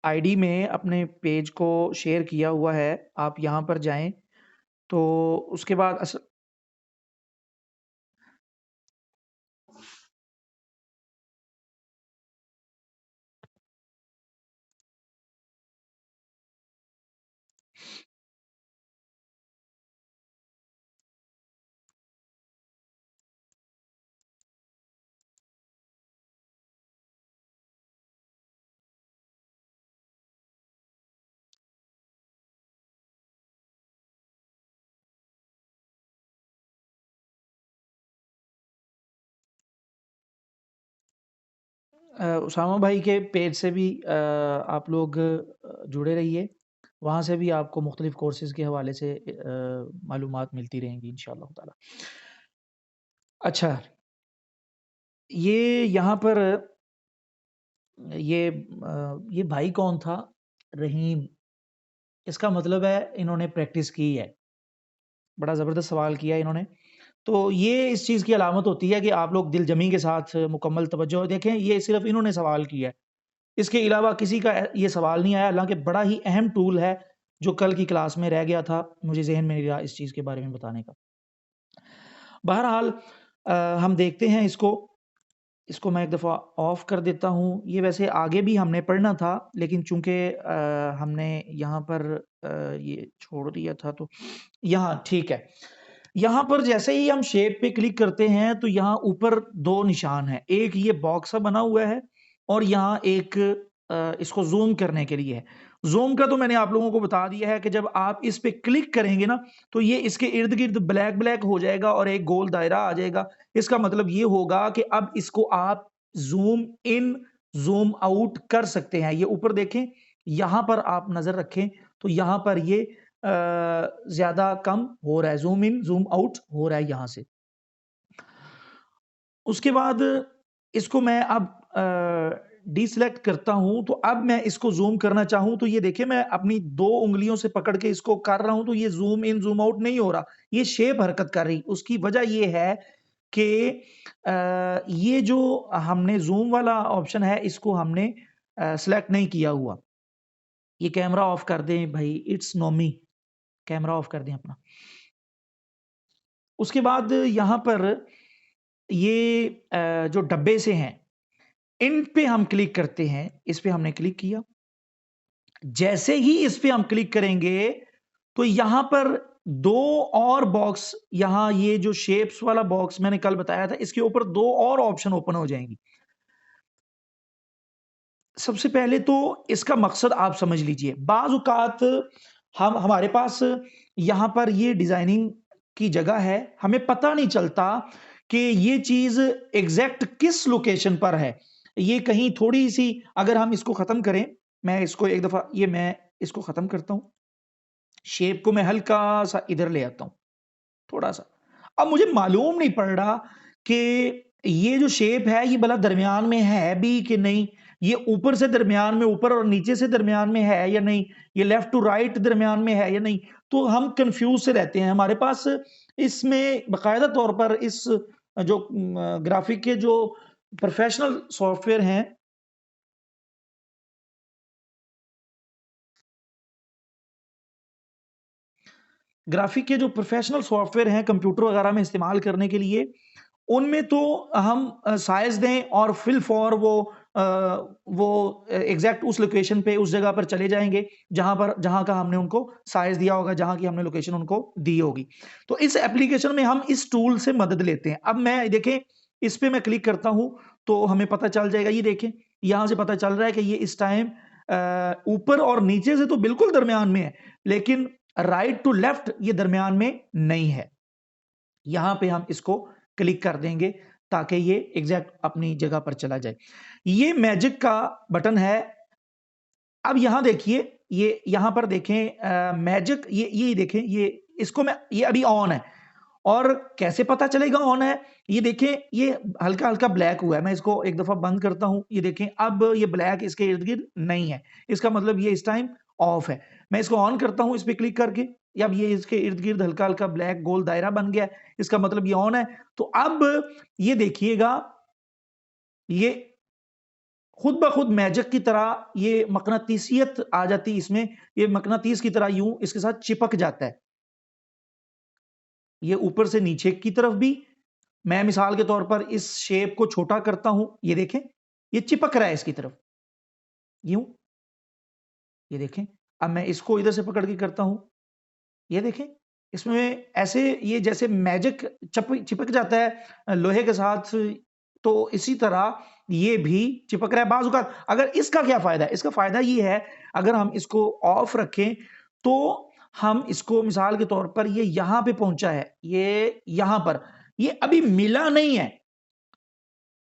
आईडी में अपने पेज को शेयर किया हुआ है, आप यहाँ पर जाएँ, तो उसके बाद उसामा भाई के पेज से भी आप लोग जुड़े रहिए। वहाँ से भी आपको मुख्तलिफ़ कोर्सेज़ के हवाले से मालूमात मिलती रहेंगी इंशाअल्लाह ताला। अच्छा, ये यहाँ पर ये भाई कौन था? रहीम। इसका मतलब है इन्होंने प्रैक्टिस की है। बड़ा ज़बरदस्त सवाल किया इन्होंने। तो ये इस चीज़ की अलामत होती है कि आप लोग दिल-जमी के साथ मुकम्मल तवज्जो देखें, ये सिर्फ़ इन्होंने सवाल किया है। इसके अलावा किसी का ये सवाल नहीं आया, हालाँकि बड़ा ही अहम टूल है, जो कल की क्लास में रह गया था, मुझे ज़हन में नहीं रहा इस चीज़ के बारे में बताने का। बहरहाल हम देखते हैं इसको मैं एक दफ़ा ऑफ कर देता हूँ। ये वैसे आगे भी हमने पढ़ना था, लेकिन चूँकि हमने यहाँ पर ये छोड़ दिया था तो यहाँ ठीक है। यहाँ पर जैसे ही हम शेप पे क्लिक करते हैं तो यहाँ ऊपर 2 निशान हैं। एक ये बॉक्स सा बना हुआ है और यहाँ एक इसको ज़ूम करने के लिए है। ज़ूम का तो मैंने आप लोगों को बता दिया है कि जब आप इस पे क्लिक करेंगे ना, तो ये इसके इर्द-गिर्द ब्लैक-ब्लैक हो जाएगा और एक गोल दायरा आ जाएगा। इसका मतलब ये होगा कि अब इसको आप ज़ूम इन, ज़ूम आउट कर सकते हैं। ये ऊपर देखें, यहाँ पर आप नज़र रखें, तो यहाँ पर ये ज़्यादा कम हो रहा है, ज़ूम इन, ज़ूम आउट हो रहा है यहाँ से। उसके बाद इसको मैं अब डीसेलेक्ट करता हूँ, तो अब मैं इसको ज़ूम करना चाहूँ, तो ये देखिए मैं अपनी 2 उँगलियों से पकड़ के इसको कर रहा हूँ, तो ये ज़ूम इन, ज़ूम आउट नहीं हो रहा, ये शेप हरकत कर रही। उसकी वजह ये है कि ये जो हमने ज़ूम वाला ऑप्शन है, इसको हमने सेलेक्ट नहीं किया हुआ। ये कैमरा ऑफ कर दें भई, इट्स नोमी, कैमरा ऑफ कर दें अपना। उसके बाद यहाँ पर ये जो डब्बे से हैं, इन पे हम क्लिक करते हैं, इस पे हमने क्लिक किया। जैसे ही इस पे हम क्लिक करेंगे, तो यहाँ पर दो और बॉक्स, यहां ये जो शेप्स वाला बॉक्स मैंने कल बताया था, इसके ऊपर दो और ऑप्शन ओपन हो जाएंगी। सबसे पहले तो इसका मकसद आप समझ लीजिए। बाज़ औक़ात हमारे पास यहाँ पर ये डिज़ाइनिंग की जगह है, हमें पता नहीं चलता कि ये चीज़ एग्ज़ैक्ट किस लोकेशन पर है। ये कहीं थोड़ी-सी, अगर हम इसको ख़त्म करें, मैं इसको एक दफ़ा मैं इसको ख़त्म करता हूँ। शेप को मैं हल्का-सा इधर ले आता हूँ, थोड़ा-सा। अब मुझे मालूम नहीं पड़ रहा कि ये जो शेप है ये भला दरमियान में है भी कि नहीं, ये ऊपर से दरमियान में, ऊपर और नीचे से दरमियान में है या नहीं, ये लेफ्ट टू राइट दरमियान में है या नहीं। तो हम कंफ्यूज से रहते हैं। हमारे पास इसमें बाकायदा तौर पर इस जो ग्राफिक के जो प्रोफेशनल सॉफ्टवेयर हैं, ग्राफिक के जो प्रोफेशनल सॉफ्टवेयर हैं कंप्यूटर वगैरह में इस्तेमाल करने के लिए, उनमें तो हम साइज़ दें और फिल फॉर वो एग्ज़ैक्ट उस लोकेशन पे, उस जगह पर चले जाएँगे, जहाँ का हमने उनको साइज़ दिया होगा, जहाँ की हमने लोकेशन उनको दी होगी। तो इस एप्लीकेशन में हम इस टूल से मदद लेते हैं। अब मैं देखें, इस पे मैं क्लिक करता हूँ, तो हमें पता चल जाएगा, ये देखें, यहाँ से पता चल रहा है कि ये इस टाइम ऊपर और नीचे से तो बिल्कुल दरमियान में है, लेकिन राइट टू लेफ्ट ये दरमियान में नहीं है। यहाँ पे हम इसको क्लिक कर देंगे ताकि ये एग्जैक्ट अपनी जगह पर चला जाए। ये मैजिक का बटन है। अब यहाँ देखिए, ये यहाँ पर देखें मैजिक, ये देखें, ये इसको मैं, ये अभी ऑन है। और कैसे पता चलेगा ऑन है? ये देखें, ये हल्का-हल्का ब्लैक हुआ है। मैं इसको एक दफ़ा बंद करता हूँ। ये देखें, अब ये ब्लैक इसके इर्द-गिर्द नहीं है। इसका मतलब ये इस टाइम ऑफ है। मैं इसको ऑन करता हूँ इस पे क्लिक करके। अब ये इसके इर्द-गिर्द हल्का-हल्का ब्लैक गोल दायरा बन गया है। इसका मतलब ये ऑन है। तो अब ये देखिएगा, ये खुद ब खुद मैजिक की तरह ये मकनातीसियत आ जाती है इसमें। ये मकनातीस की तरह यूँ इसके साथ चिपक जाता है। ये ऊपर से नीचे की तरफ भी। मैं मिसाल के तौर पर इस शेप को छोटा करता हूँ, ये देखें, ये चिपक रहा है इसकी तरफ, यूँ, ये देखें। अब मैं इसको इधर से पकड़ के करता हूँ, ये देखें, इसमें ऐसे ये जैसे मैजिक चिपक जाता है लोहे के साथ, तो इसी तरह ये भी चिपक रहा है बाज़ औक़ात। अगर इसका क्या फ़ायदा है? इसका फ़ायदा ये है, अगर हम इसको ऑफ रखें, तो हम इसको मिसाल के तौर पर ये यहाँ पे पहुँचा है, ये यहाँ पर, ये अभी मिला नहीं है।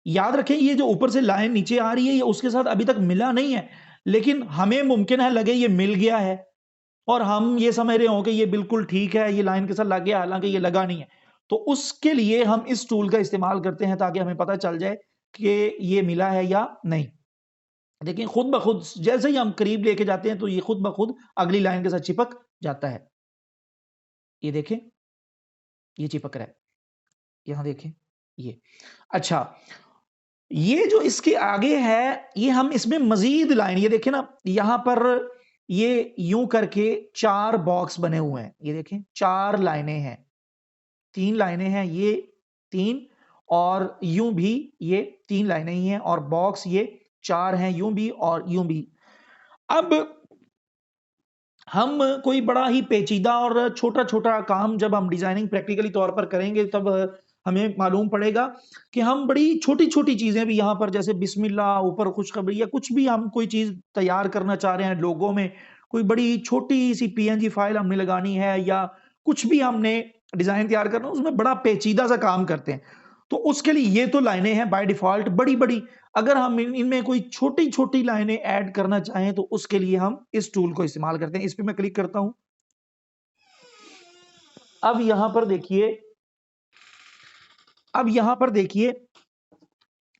याद रखें, ये जो ऊपर से लाइन नीचे आ रही है, ये उसके साथ अभी तक मिला नहीं है, लेकिन हमें मुमकिन है लगे ये मिल गया है और हम ये समझ रहे हों कि ये बिल्कुल ठीक है, ये लाइन के साथ लग गया, हालाँकि ये लगा नहीं है। तो उसके लिए हम इस टूल का इस्तेमाल करते हैं ताकि हमें पता चल जाए कि ये मिला है या नहीं। देखिए, खुद ब खुद जैसे ही हम करीब लेके जाते हैं, तो ये खुद ब खुद अगली लाइन के साथ चिपक जाता है। ये देखें, ये चिपक रहा है। यहाँ देखें, ये। अच्छा, ये जो इसके आगे है, ये हम इसमें मज़ीद लाइन, ये देखें ना, यहाँ पर ये यूँ करके 4 बॉक्स बने हुए हैं। ये देखें, 4 लाइनें हैं, 3 लाइनें हैं, ये 3, और यूँ भी ये 3 लाइनें ही हैं, और बॉक्स ये 4 हैं, यूँ भी और यूँ भी। अब हम कोई बड़ा ही पेचीदा और छोटा-छोटा काम जब हम डिज़ाइनिंग प्रैक्टिकली तौर पर करेंगे, तब हमें मालूम पड़ेगा कि हम बड़ी छोटी-छोटी चीज़ें भी यहाँ पर, जैसे बिस्मिल्लाह, ऊपर खुशखबरी, या कुछ भी हम कोई चीज़ तैयार करना चाह रहे हैं लोगो में, कोई बड़ी छोटी-सी पीएनजी फाइल हमने लगानी है, या कुछ भी हमने डिज़ाइन तैयार करना है, उसमें बड़ा पेचीदा-सा काम करते हैं। तो उसके लिए ये तो लाइनें हैं बाय डिफ़ॉल्ट बड़ी-बड़ी। अगर हम इनमें कोई छोटी-छोटी लाइनें ऐड करना चाहें, तो उसके लिए हम इस टूल को इस्तेमाल करते हैं। इस पे मैं क्लिक करता हूँ। अब यहाँ पर देखिए, अब यहाँ पर देखिए,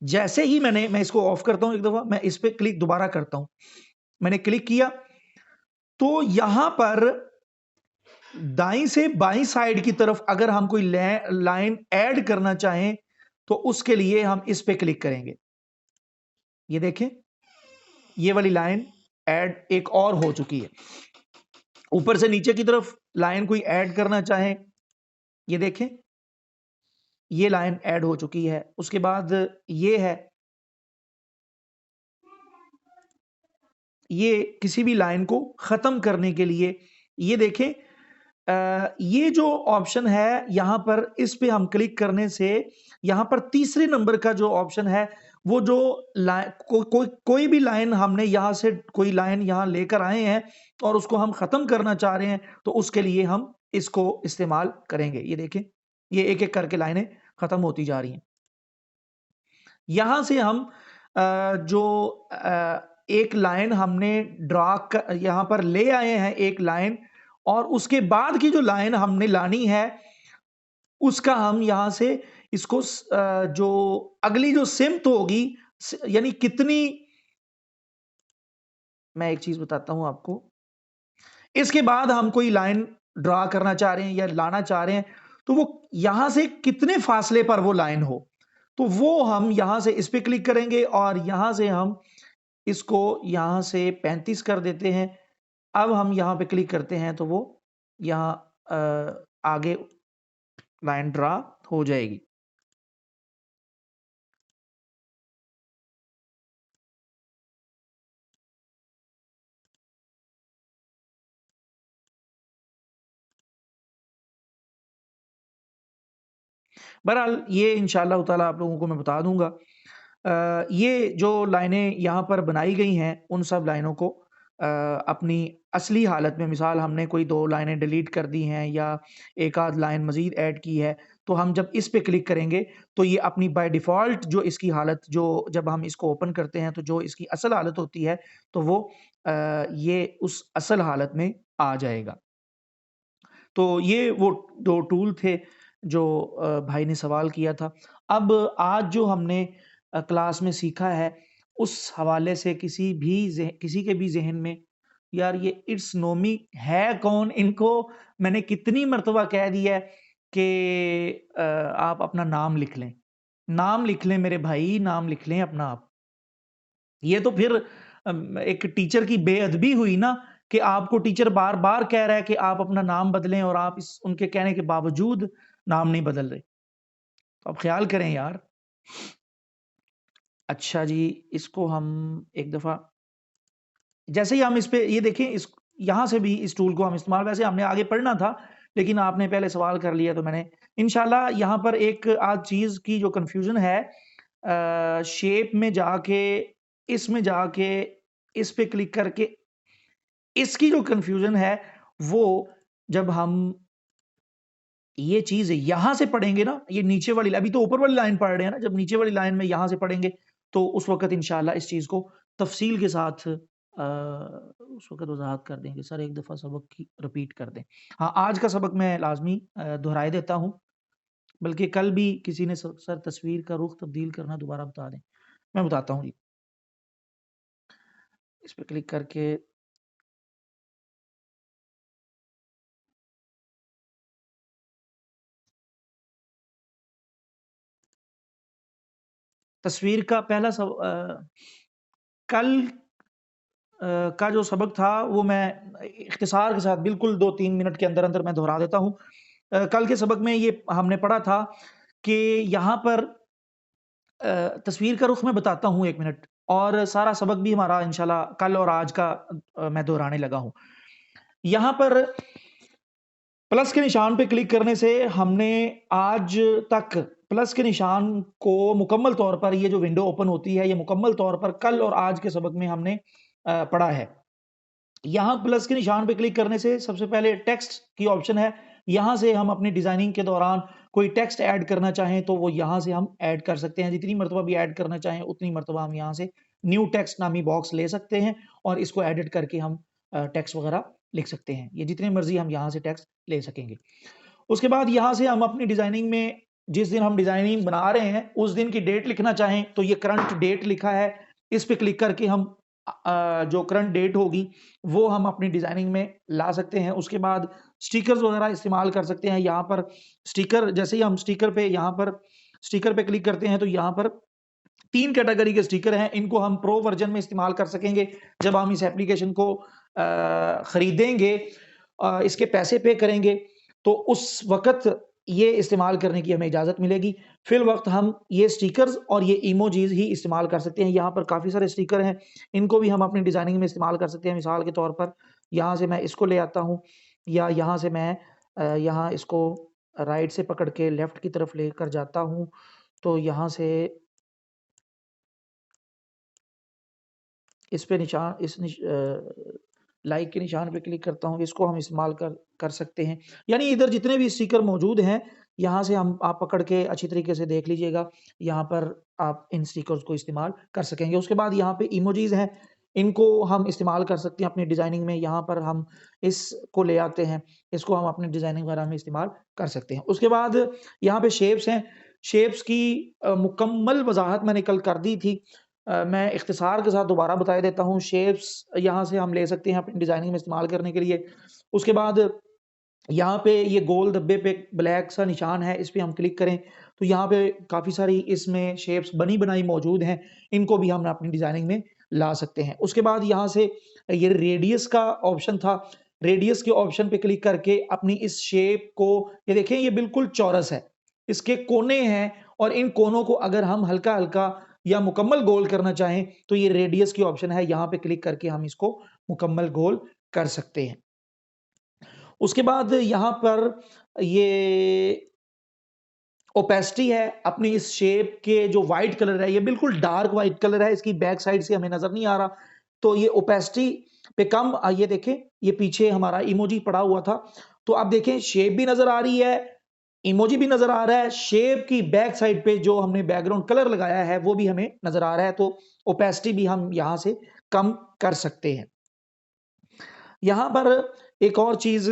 जैसे ही मैं इसको ऑफ करता हूँ एक दफ़ा, मैं इस पे क्लिक दोबारा करता हूँ। मैंने क्लिक किया, तो यहाँ पर दाईं से बाईं साइड की तरफ अगर हम कोई लाइन ऐड करना चाहें, तो उसके लिए हम इस पे क्लिक करेंगे। ये देखें, ये वाली लाइन ऐड एक और हो चुकी है। ऊपर से नीचे की तरफ लाइन कोई ऐड करना चाहें, ये देखें, ये लाइन ऐड हो चुकी है। उसके बाद ये है, ये किसी भी लाइन को खत्म करने के लिए, ये देखें, ये जो ऑप्शन है यहाँ पर, इस पे हम क्लिक करने से यहाँ पर तीसरे नंबर का जो ऑप्शन है, वो जो कोई भी लाइन हमने यहाँ से कोई लाइन यहाँ लेकर आए हैं और उसको हम खत्म करना चाह रहे हैं, तो उसके लिए हम इसको इस्तेमाल करेंगे। ये देखें, ये एक एक करके लाइनें खत्म होती जा रही हैं। यहाँ से हम जो एक लाइन हमने यहाँ पर ले आए हैं एक लाइन, और उसके बाद की जो लाइन हमने लानी है उसका हम यहाँ से इसको जो अगली जो सिमत होगी, यानी कितनी, मैं एक चीज बताता हूं आपको, इसके बाद हम कोई लाइन ड्रा करना चाह रहे हैं या लाना चाह रहे हैं, तो वो यहां से कितने फासले पर वो लाइन हो, तो वो हम यहां से इस पे क्लिक करेंगे और यहां से हम इसको यहां से 35 कर देते हैं। अब हम यहां पे क्लिक करते हैं तो वो यहां आगे लाइन ड्रा हो जाएगी। बहरहाल ये इंशाअल्लाह ताला आप लोगों को मैं बता दूंगा। ये जो लाइनें यहाँ पर बनाई गई हैं, उन सब लाइनों को अपनी असली हालत में, मिसाल हमने कोई 2 लाइनें डिलीट कर दी हैं या एक आध लाइन मज़ीद ऐड की है, तो हम जब इस पे क्लिक करेंगे तो ये अपनी बाय डिफ़ॉल्ट जो इसकी हालत, जो जब हम इसको ओपन करते हैं तो जो इसकी असल हालत होती है, तो वो ये उस असल हालत में आ जाएगा। तो ये वो 2 टूल थे जो भाई ने सवाल किया था। अब आज जो हमने क्लास में सीखा है, उस हवाले से किसी के भी ज़हन में, यार ये इट्स नोमी है कौन? इनको मैंने कितनी मर्तबा कह दिया है कि आप अपना नाम लिख लें। नाम लिख लें मेरे भाई, नाम लिख लें अपना आप। ये तो फिर एक टीचर की बेअदबी हुई ना, कि आपको टीचर बार-बार कह रहा है कि आप अपना नाम बदलें और आप इस उनके कहने के बावजूद नाम नहीं बदल रहे। तो आप ख़्याल करें यार। अच्छा जी, इसको हम एक दफ़ा, जैसे ही हम इस पे ये देखें, इस यहाँ से भी इस टूल को हम इस्तेमाल, वैसे हमने आगे पढ़ना था, लेकिन आपने पहले सवाल कर लिया तो मैंने इंशाल्लाह यहाँ पर एक आध चीज़ की जो कन्फ्यूज़न है, शेप में जाके, इसमें जाके, इस पे क्लिक करके, इसकी जो कन्फ्यूज़न है, वो जब हम ये चीज़ यहाँ से पढ़ेंगे ना, ये नीचे वाली, अभी तो ऊपर वाली लाइन पढ़ रहे हैं ना, जब नीचे वाली लाइन में यहाँ से पढ़ेंगे, तो उस वक़्त इंशाअल्लाह इस चीज़ को तफ़सील के साथ उस वक़्त वज़ाहत कर देंगे। सर एक दफ़ा सबक की रिपीट कर दें। हाँ, आज का सबक मैं लाज़मी दोहराए देता हूँ, बल्कि कल भी किसी ने सर तस्वीर का रुख तब्दील करना दोबारा बता दें। मैं बताता हूँ जी। इस पे क्लिक करके तस्वीर का पहला कल का जो सबक था वो मैं इख्तिसार के साथ बिल्कुल 2-3 मिनट के अंदर-अंदर मैं दोहरा देता हूँ। कल के सबक में ये हमने पढ़ा था कि यहाँ पर तस्वीर का रुख मैं बताता हूँ 1 मिनट, और सारा सबक भी हमारा इंशाल्लाह कल और आज का मैं दोहराने लगा हूँ। यहाँ पर प्लस के निशान पे क्लिक करने से हमने आज तक प्लस के निशान को मुकम्मल तौर पर, ये जो विंडो ओपन होती है, ये मुकम्मल तौर पर कल और आज के सबक में हमने पढ़ा है। यहाँ प्लस के निशान पे क्लिक करने से सबसे पहले टेक्स्ट की ऑप्शन है। यहाँ से हम अपनी डिज़ाइनिंग के दौरान कोई टेक्स्ट ऐड करना चाहें तो वो यहाँ से हम ऐड कर सकते हैं। जितनी मर्तबा भी ऐड करना चाहें उतनी मर्तबा हम यहाँ से न्यू टेक्स्ट नामी बॉक्स ले सकते हैं और इसको एडिट करके हम टेक्स्ट वगैरह लिख सकते हैं। ये जितनी मर्ज़ी हम यहाँ से टेक्स्ट ले सकेंगे। उसके बाद यहाँ से हम अपनी डिज़ाइनिंग में, जिस दिन हम डिज़ाइनिंग बना रहे हैं उस दिन की डेट लिखना चाहें तो ये करंट डेट लिखा है, इस पे क्लिक करके हम जो करंट डेट होगी वो हम अपनी डिज़ाइनिंग में ला सकते हैं। उसके बाद स्टिकर्स वगैरह इस्तेमाल कर सकते हैं। यहाँ पर स्टिकर, जैसे ही हम स्टिकर पे, यहाँ पर स्टिकर पे क्लिक करते हैं तो यहाँ पर 3 कैटेगरी के स्टिकर हैं। इनको हम प्रो वर्ज़न में इस्तेमाल कर सकेंगे। जब हम इस एप्लीकेशन को खरीदेंगे, इसके पैसे पे करेंगे, तो उस वक़्त ये इस्तेमाल करने की हमें इजाज़त मिलेगी। फ़िल वक़्त हम ये स्टिकर्स और ये इमोजीज़ ही इस्तेमाल कर सकते हैं। यहाँ पर काफ़ी सारे स्टिकर हैं, इनको भी हम अपनी डिज़ाइनिंग में इस्तेमाल कर सकते हैं। मिसाल के तौर पर यहाँ से मैं इसको ले आता हूँ, या यहाँ से मैं यहाँ इसको राइट से पकड़ के लेफ्ट की तरफ लेकर जाता हूँ, तो यहाँ से इस पे निशान लाइक के निशान पे क्लिक करता हूँ, इसको हम इस्तेमाल कर सकते हैं। यानी इधर जितने भी स्टिकर मौजूद हैं, यहाँ से आप पकड़ के अच्छी तरीके से देख लीजिएगा, यहाँ पर आप इन स्टिकर्स को इस्तेमाल कर सकेंगे। उसके बाद यहाँ पे इमोजीज़ हैं, इनको हम इस्तेमाल कर सकते हैं अपनी डिज़ाइनिंग में। यहाँ पर हम इसको ले आते हैं, इसको हम अपनी डिज़ाइनिंग वगैरह में इस्तेमाल कर सकते हैं। उसके बाद यहाँ पे शेप्स हैं, शेप्स की मुकम्मल वज़ाहत मैंने कल कर दी थी। मैं इख्तिसार के साथ दोबारा बता देता हूँ। शेप्स यहाँ से हम ले सकते हैं अपनी डिज़ाइनिंग में इस्तेमाल करने के लिए। उसके बाद यहाँ पे ये गोल धब्बे पे ब्लैक सा निशान है, इस पे हम क्लिक करें तो यहाँ पे काफ़ी सारी इसमें शेप्स बनी बनाई मौजूद हैं, इनको भी हम अपनी डिज़ाइनिंग में ला सकते हैं। उसके बाद यहाँ से ये रेडियस का ऑप्शन था, रेडियस के ऑप्शन पे क्लिक करके अपनी इस शेप को, ये देखें ये बिल्कुल चौरस है, इसके कोने हैं और इन कोनों को अगर हम हल्का-हल्का या मुकम्मल गोल करना चाहें तो ये रेडियस की ऑप्शन है, यहाँ पे क्लिक करके हम इसको मुकम्मल गोल कर सकते हैं। उसके बाद यहाँ पर ये ओपेसिटी है, अपनी इस शेप के जो व्हाइट कलर है, ये बिल्कुल डार्क व्हाइट कलर है, इसकी बैक साइड से हमें नज़र नहीं आ रहा। तो ये ओपेसिटी पे कम ये देखें, ये पीछे हमारा इमोजी पड़ा हुआ था। तो अब देखें शेप भी नज़र आ रही है, इमोजी भी नज़र आ रहा है, शेप की बैक साइड पे जो हमने बैकग्राउंड कलर लगाया है, वो भी हमें नज़र आ रहा है। तो ओपेसिटी भी हम यहाँ से कम कर सकते हैं। यहाँ पर एक और चीज़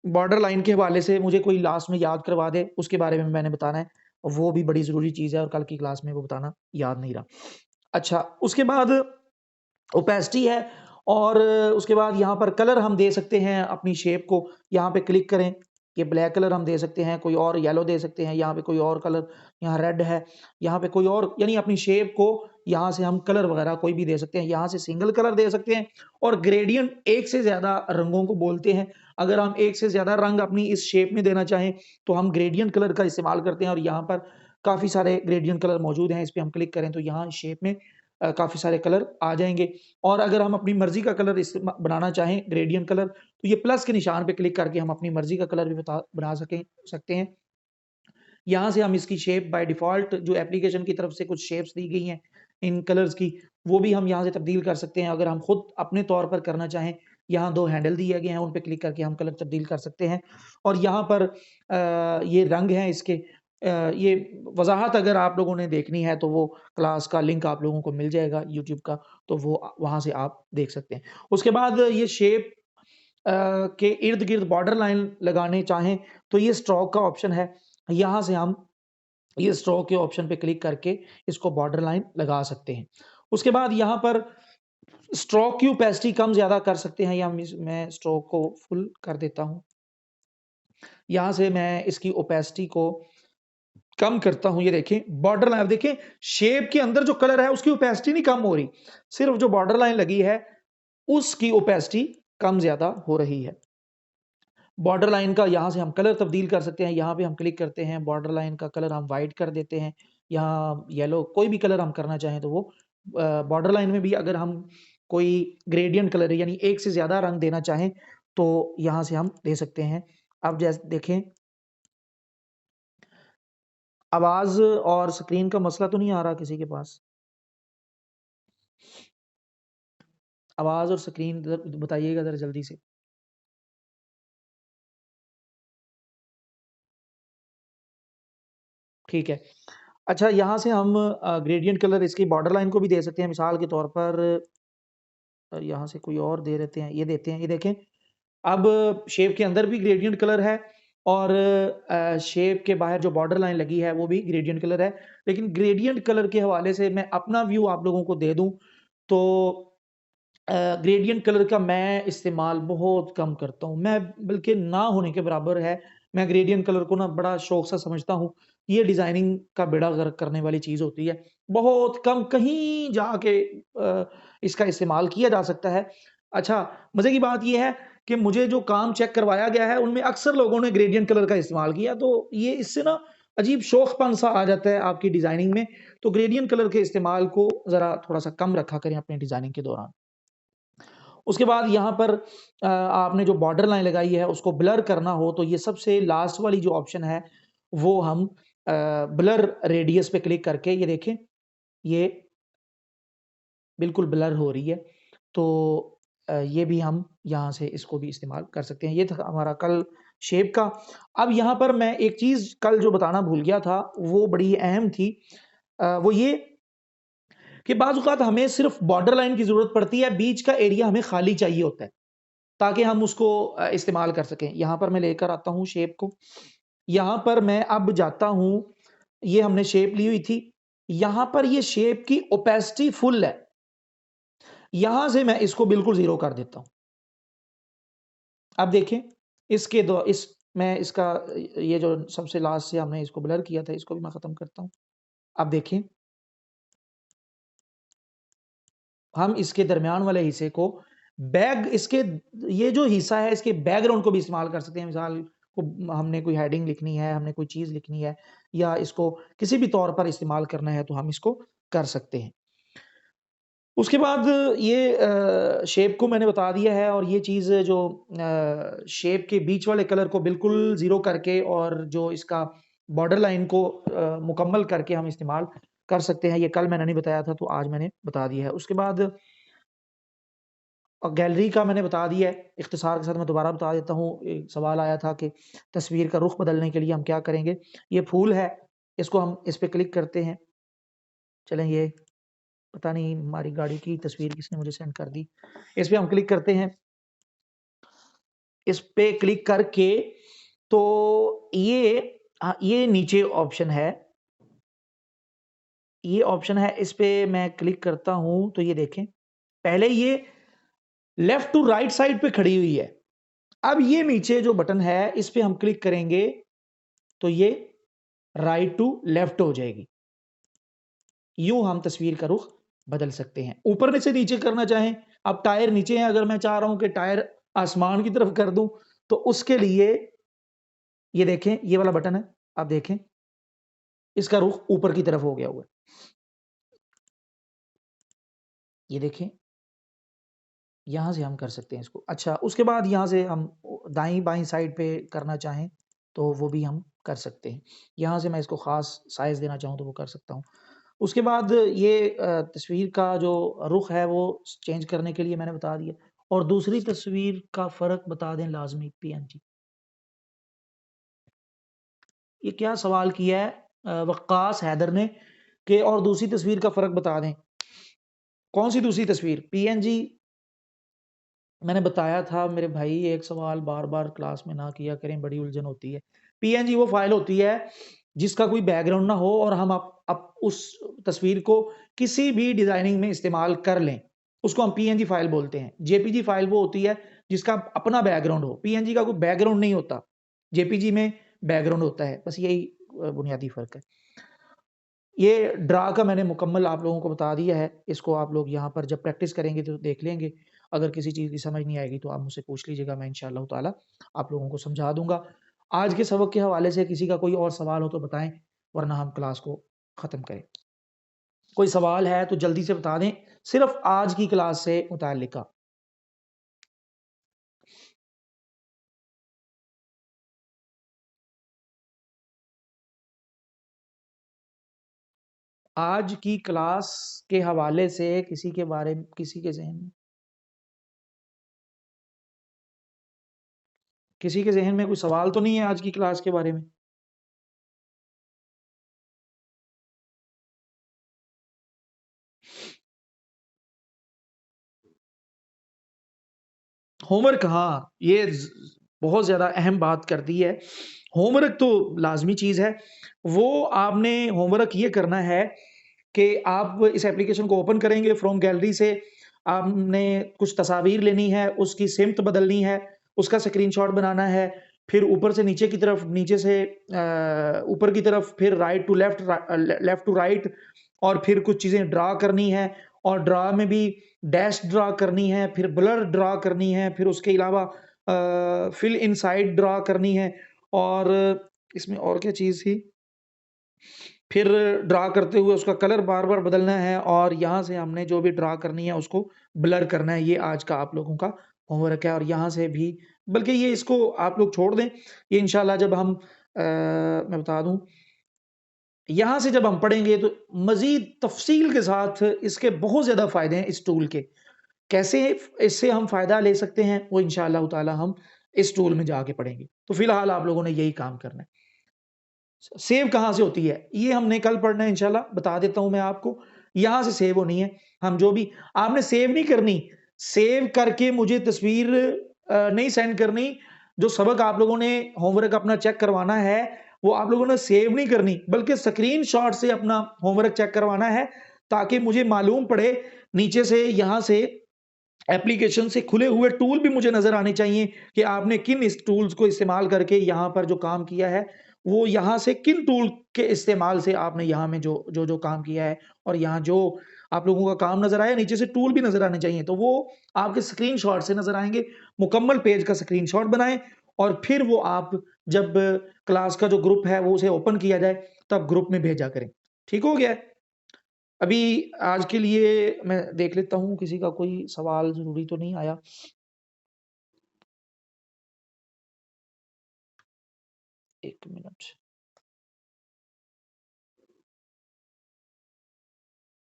बॉर्डर लाइन के हवाले से मुझे कोई लास्ट में याद करवा दे, उसके बारे में मैंने बताना है। वो भी बड़ी ज़रूरी चीज़ है और कल की क्लास में वो बताना याद नहीं रहा। अच्छा, उसके बाद ओपेसिटी है और उसके बाद यहाँ पर कलर हम दे सकते हैं अपनी शेप को। यहाँ पे क्लिक करें, ये ब्लैक कलर हम दे सकते हैं, कोई और येलो दे सकते हैं, यहाँ पे कोई और कलर, यहाँ रेड है, यहाँ पे कोई और, यानी अपनी शेप को यहाँ से हम कलर वगैरह कोई भी दे सकते हैं। यहाँ से सिंगल कलर दे सकते हैं और ग्रेडियंट एक से ज़्यादा रंगों को बोलते हैं। अगर हम एक से ज़्यादा रंग अपनी इस शेप में देना चाहें तो हम ग्रेडियंट कलर का इस्तेमाल करते हैं और यहाँ पर काफ़ी सारे ग्रेडियंट कलर मौजूद हैं। इस पे हम क्लिक करें तो यहाँ शेप में काफ़ी सारे कलर आ जाएँगे और अगर हम अपनी मर्ज़ी का कलर बनाना चाहें ग्रेडियंट कलर, तो ये प्लस के निशान पे क्लिक करके हम अपनी मर्ज़ी का कलर भी बना सकते हैं। यहाँ से हम इसकी शेप बाय डिफ़ॉल्ट जो एप्लीकेशन की तरफ से कुछ शेप्स दी गई हैं इन कलर्स की, वो भी हम यहाँ से तब्दील कर सकते हैं। अगर हम खुद अपने तौर पर करना चाहें, यहाँ 2 हैंडल दिए गए हैं, उन पे क्लिक करके हम कलर तब्दील कर सकते हैं। और यहाँ पर ये रंग हैं इसके, ये वज़ाहत अगर आप लोगों ने देखनी है तो वो क्लास का लिंक आप लोगों को मिल जाएगा यूट्यूब का, तो वो वहाँ से आप देख सकते हैं। उसके बाद ये शेप के इर्द-गिर्द बॉर्डर लाइन लगाने चाहें तो ये स्ट्रोक का ऑप्शन है। यहाँ से हम ये स्ट्रोक के ऑप्शन पे क्लिक करके इसको बॉर्डर लाइन लगा सकते हैं। उसके बाद यहाँ पर स्ट्रोक की ओपेसिटी कम ज़्यादा कर सकते हैं या मैं स्ट्रोक को फुल कर देता हूँ। यहाँ से मैं इसकी ओपेसिटी को कम करता हूँ, ये देखें बॉर्डर लाइन, देखें शेप के अंदर जो कलर है उसकी ओपेसिटी नहीं कम हो रही, सिर्फ जो बॉर्डर लाइन लगी है उसकी ओपेसिटी कम ज़्यादा हो रही है। बॉर्डर लाइन का यहाँ से हम कलर तब्दील कर सकते हैं, यहाँ पे हम क्लिक करते हैं, बॉर्डर लाइन का कलर हम व्हाइट कर देते हैं, यहाँ येलो, कोई भी कलर हम करना चाहें तो वो बॉर्डर लाइन में भी अगर हम कोई ग्रेडियंट कलर यानी एक से ज़्यादा रंग देना चाहें तो यहाँ से हम दे सकते हैं। अब जैसे देखें, आवाज़ और स्क्रीन का मसला तो नहीं आ रहा किसी के पास? आवाज़ और स्क्रीन बताइएगा ज़रा जल्दी से। ठीक है। अच्छा, यहाँ से हम ग्रेडियंट कलर इसकी बॉर्डर लाइन को भी दे सकते हैं। मिसाल के तौर पर यहाँ से कोई और दे देते हैं, ये देते हैं, ये देखें। अब शेप के अंदर भी ग्रेडियंट कलर है और शेप के बाहर जो बॉर्डर लाइन लगी है वो भी ग्रेडियंट कलर है। लेकिन ग्रेडियंट कलर के हवाले से मैं अपना व्यू आप लोगों को दे दूँ तो ग्रेडियंट कलर का मैं इस्तेमाल बहुत कम करता हूँ। मैं बल्कि ना होने के बराबर है। मैं ग्रेडियंट कलर को ना बड़ा शौक सा समझता हूँ। ये डिज़ाइनिंग का बेड़ा गर्क करने वाली चीज़ होती है। बहुत कम कहीं जाके इसका इस्तेमाल किया जा सकता है। अच्छा, मज़े की बात ये है कि मुझे जो काम चेक करवाया गया है, उनमें अक्सर लोगों ने ग्रेडियंट कलर का इस्तेमाल किया, तो ये इससे ना अजीब शौख़पन सा आ जाता है आपकी डिज़ाइनिंग में। तो ग्रेडियंट कलर के इस्तेमाल को ज़रा थोड़ा-सा कम रखा करें अपनी डिज़ाइनिंग के दौरान। उसके बाद यहाँ पर आपने जो बॉर्डर लाइन लगाई है उसको ब्लर करना हो तो ये सबसे लास्ट वाली जो ऑप्शन है वो हम ब्लर रेडियस पे क्लिक करके ये देखें, ये बिल्कुल ब्लर हो रही है। तो ये भी हम यहाँ से इसको भी इस्तेमाल कर सकते हैं। ये था हमारा कल शेप का। अब यहाँ पर मैं एक चीज़ कल जो बताना भूल गया था, वो बड़ी अहम थी। वो ये कि बाज़ औक़ात हमें सिर्फ़ बॉर्डर लाइन की ज़रूरत पड़ती है, बीच का एरिया हमें खाली चाहिए होता है, ताकि हम उसको इस्तेमाल कर सकें। यहाँ पर मैं लेकर आता हूँ शेप को। यहाँ पर मैं अब जाता हूँ, ये हमने शेप ली हुई थी। यहाँ पर ये शेप की ओपेसिटी फुल है। यहाँ से मैं इसको बिल्कुल ज़ीरो कर देता हूँ। अब देखें, इसके दो इस मैं इसका ये जो सबसे लास्ट से हमने इसको ब्लर किया था, इसको भी मैं ख़त्म करता हूँ। अब देखें, हम इसके दरमियान वाले हिस्से को इसके ये जो हिस्सा है इसके बैकग्राउंड को भी इस्तेमाल कर सकते हैं। मिसाल को हमने कोई हेडिंग लिखनी है, हमने कोई चीज़ लिखनी है या इसको किसी भी तौर पर इस्तेमाल करना है तो हम इसको कर सकते हैं। उसके बाद ये शेप को मैंने बता दिया है और ये चीज़ जो शेप के बीच वाले कलर को बिल्कुल ज़ीरो करके और जो इसका बॉर्डर लाइन को मुकम्मल करके हम इस्तेमाल कर सकते हैं। ये कल मैंने नहीं बताया था तो आज मैंने बता दिया है। उसके बाद गैलरी का मैंने बता दिया है, इख्तिसार के साथ मैं दोबारा बता देता हूँ। एक सवाल आया था कि तस्वीर का रुख बदलने के लिए हम क्या करेंगे? ये फूल है, इसको हम इस पे क्लिक करते हैं। चलें ये पता नहीं हमारी गाड़ी की तस्वीर किसने मुझे सेंड कर दी। इस पे हम क्लिक करते हैं। इस पे क्लिक करके तो ये ये नीचे ऑप्शन है। ये ऑप्शन है, इस पे मैं क्लिक करता हूँ तो ये देखें, पहले ये लेफ्ट टू राइट साइड पे खड़ी हुई है। अब ये नीचे जो बटन है, इस पे हम क्लिक करेंगे तो ये राइट टू लेफ्ट हो जाएगी। यूँ हम तस्वीर का रुख बदल सकते हैं। ऊपर से नीचे करना चाहें, अब टायर नीचे है, अगर मैं चाह रहा हूँ कि टायर आसमान की तरफ कर दूँ, तो उसके लिए ये देखें, ये वाला बटन है, आप देखें, इसका रुख ऊपर की तरफ हो गया हुआ है। ये देखें, यहाँ से हम कर सकते हैं इसको। अच्छा, उसके बाद यहाँ से हम दाईं-बाईं साइड पे करना चाहें, तो वो भी हम कर सकते हैं। यहाँ से मैं इसको ख़ास साइज़ देना चाहूँ, तो वो कर सकता हूँ। उसके बाद ये तस्वीर का जो रुख है, वो चेंज करने के लिए मैंने बता दिया और दूसरी तस्वीर का फ़र्क बता दें लाज़मी पीएनजी। ये क्या सवाल किया है वक्कास हैदर ने कि और दूसरी तस्वीर का फ़र्क बता दें। कौन-सी दूसरी तस्वीर? पीएनजी मैंने बताया था मेरे भाई, एक सवाल बार-बार क्लास में ना किया करें, बड़ी उलझन होती है। पीएनजी वो फ़ाइल होती है जिसका कोई बैकग्राउंड ना हो और हम अप उस तस्वीर को किसी भी डिज़ाइनिंग में इस्तेमाल कर लें, उसको हम पीएनजी फ़ाइल बोलते हैं। जेपीजी फ़ाइल वो होती है जिसका अपना बैकग्राउंड हो, पीएनजी का कोई बैकग्राउंड नहीं होता। जेपीजी में बैकग्राउंड होता है, बस यही बुनियादी फ़र्क है। ये ड्रा का मैंने मुकम्मल आप लोगों को बता दिया है। इसको आप लोग यहाँ पर जब प्रैक्टिस करेंगे तो देख लेंगे। अगर किसी चीज़ की समझ नहीं आएगी तो आप मुझसे पूछ लीजिएगा, मैं इंशाअल्लाह ताला आप लोगों को समझा दूँगा। आज के सबक के हवाले से किसी का कोई और सवाल हो तो बताएँ, वरना हम क्लास को ख़त्म करें। कोई सवाल है तो जल्दी से बता दें, सिर्फ़ आज की क्लास से मुताल्लिका। आज की क्लास के हवाले से किसी के ज़हन में कोई सवाल तो नहीं है आज की क्लास के बारे में? होमवर्क, हाँ, ये बहुत ज़्यादा अहम बात कर दी है। होमवर्क तो लाज़मी चीज़ है। वो आपने होमवर्क ये करना है कि आप इस एप्लीकेशन को ओपन करेंगे फ्रॉम गैलरी से, आपने कुछ तस्वीर लेनी है, उसकी सिमत बदलनी है, उसका स्क्रीनशॉट बनाना है, फिर ऊपर से नीचे की तरफ, नीचे से ऊपर की तरफ, फिर right to left, left to right और फिर कुछ चीज़ें ड्रा करनी है और ड्रा में भी डैश ड्रा करनी है, फिर ब्लर ड्रा करनी है, फिर उसके अलावा फिल इनसाइड ड्रा करनी है और इसमें और क्या चीज़ थी? फिर ड्रा करते हुए उसका कलर बार-बार बदलना है और यहाँ से हमने जो भी ड्रा करनी है उसको ब्लर करना है। ये आज का आप लोगों का होमवर्क है और यहाँ से भी बल्कि ये इसको आप लोग छोड़ दें। ये इंशाल्लाह जब हम मैं बता दूँ, यहाँ से जब हम पढ़ेंगे तो मज़ीद तफ़सील के साथ इसके बहुत ज़्यादा फ़ायदे हैं इस टूल के। कैसे इससे हम फ़ायदा ले सकते हैं, वो इंशाअल्लाह ताला हम इस टूल में जाके पढ़ेंगे। तो फ़िलहाल आप लोगों ने यही काम करना है। सेव कहाँ से होती है? ये हमने कल पढ़ना है इंशाल्लाह, बता देता हूँ मैं आपको। यहाँ से सेव होनी है। हम जो भी आपने सेव नहीं करनी, सेव करके मुझे तस्वीर नहीं सेंड करनी। जो सबक आप लोगों ने होमवर्क अपना चेक करवाना है, वो आप लोगों ने सेव नहीं करनी, बल्कि स्क्रीनशॉट से अपना होमवर्क चेक करवाना है, ताकि मुझे मालूम पड़े नीचे से यहाँ से एप्लीकेशन से खुले हुए टूल भी मुझे नज़र आने चाहिए कि आपने किन इस टूल्स को इस्तेमाल करके यहाँ पर जो काम किया है, वो यहाँ से किन टूल के इस्तेमाल से आपने यहाँ में जो काम किया है और यहाँ जो आप लोगों का काम नज़र आया, नीचे से टूल भी नज़र आने चाहिए। तो वो आपके स्क्रीनशॉट से नज़र आएँगे। मुकम्मल पेज का स्क्रीनशॉट बनाएँ और फिर वो आप जब क्लास का जो ग्रुप है, वो उसे ओपन किया जाए, तब ग्रुप में भेजा करें। ठीक हो गया है? अभी आज के लिए मैं देख लेता हूँ किसी का कोई सवाल ज़रूरी तो नहीं आया। एक मिनट।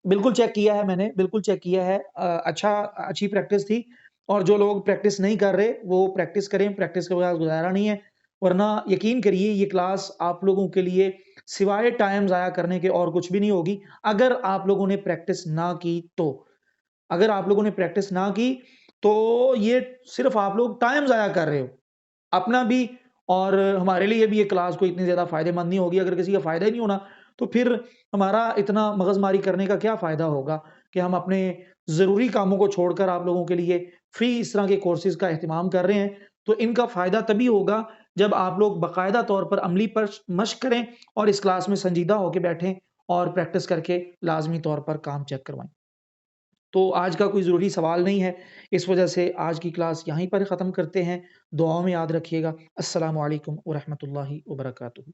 बिल्कुल चेक किया है मैंने, बिल्कुल चेक किया है। अच्छी प्रैक्टिस थी और जो लोग प्रैक्टिस नहीं कर रहे, वो प्रैक्टिस करें, प्रैक्टिस के बगैर गुज़ारा नहीं है। वरना यकीन करिए ये क्लास आप लोगों के लिए सिवाय टाइम ज़ाया करने के और कुछ भी नहीं होगी, अगर आप लोगों ने प्रैक्टिस ना की तो। अगर आप लोगों ने प्रैक्टिस ना की, तो ये सिर्फ़ आप लोग टाइम ज़ाया कर रहे हो। अपना भी और हमारे लिए भी ये क्लास कोई इतनी ज़्यादा फ़ायदेमंद नहीं होगी। अगर किसी का फ़ायदा ही नहीं होना, तो फिर हमारा इतना मगज़मारी करने का क्या फ़ायदा होगा कि हम अपने ज़रूरी कामों को छोड़कर आप लोगों के लिए फ्री इस तरह के कोर्सेज़ का एहतमाम कर रहे हैं। तो इनका फ़ायदा तभी होगा जब आप लोग बाकायदा तौर पर अमली पर मश्क करें और इस क्लास में संजीदा होके बैठें और प्रैक्टिस करके लाज़मी तौर पर काम चेक करवाएँ। तो आज का कोई ज़रूरी सवाल नहीं है। इस वजह से आज की क्लास यहीं पर ख़त्म करते हैं। दुआओं में याद रखिएगा। अस्सलामु अलैकुम व रहमतुल्लाहि व बरकातुहू।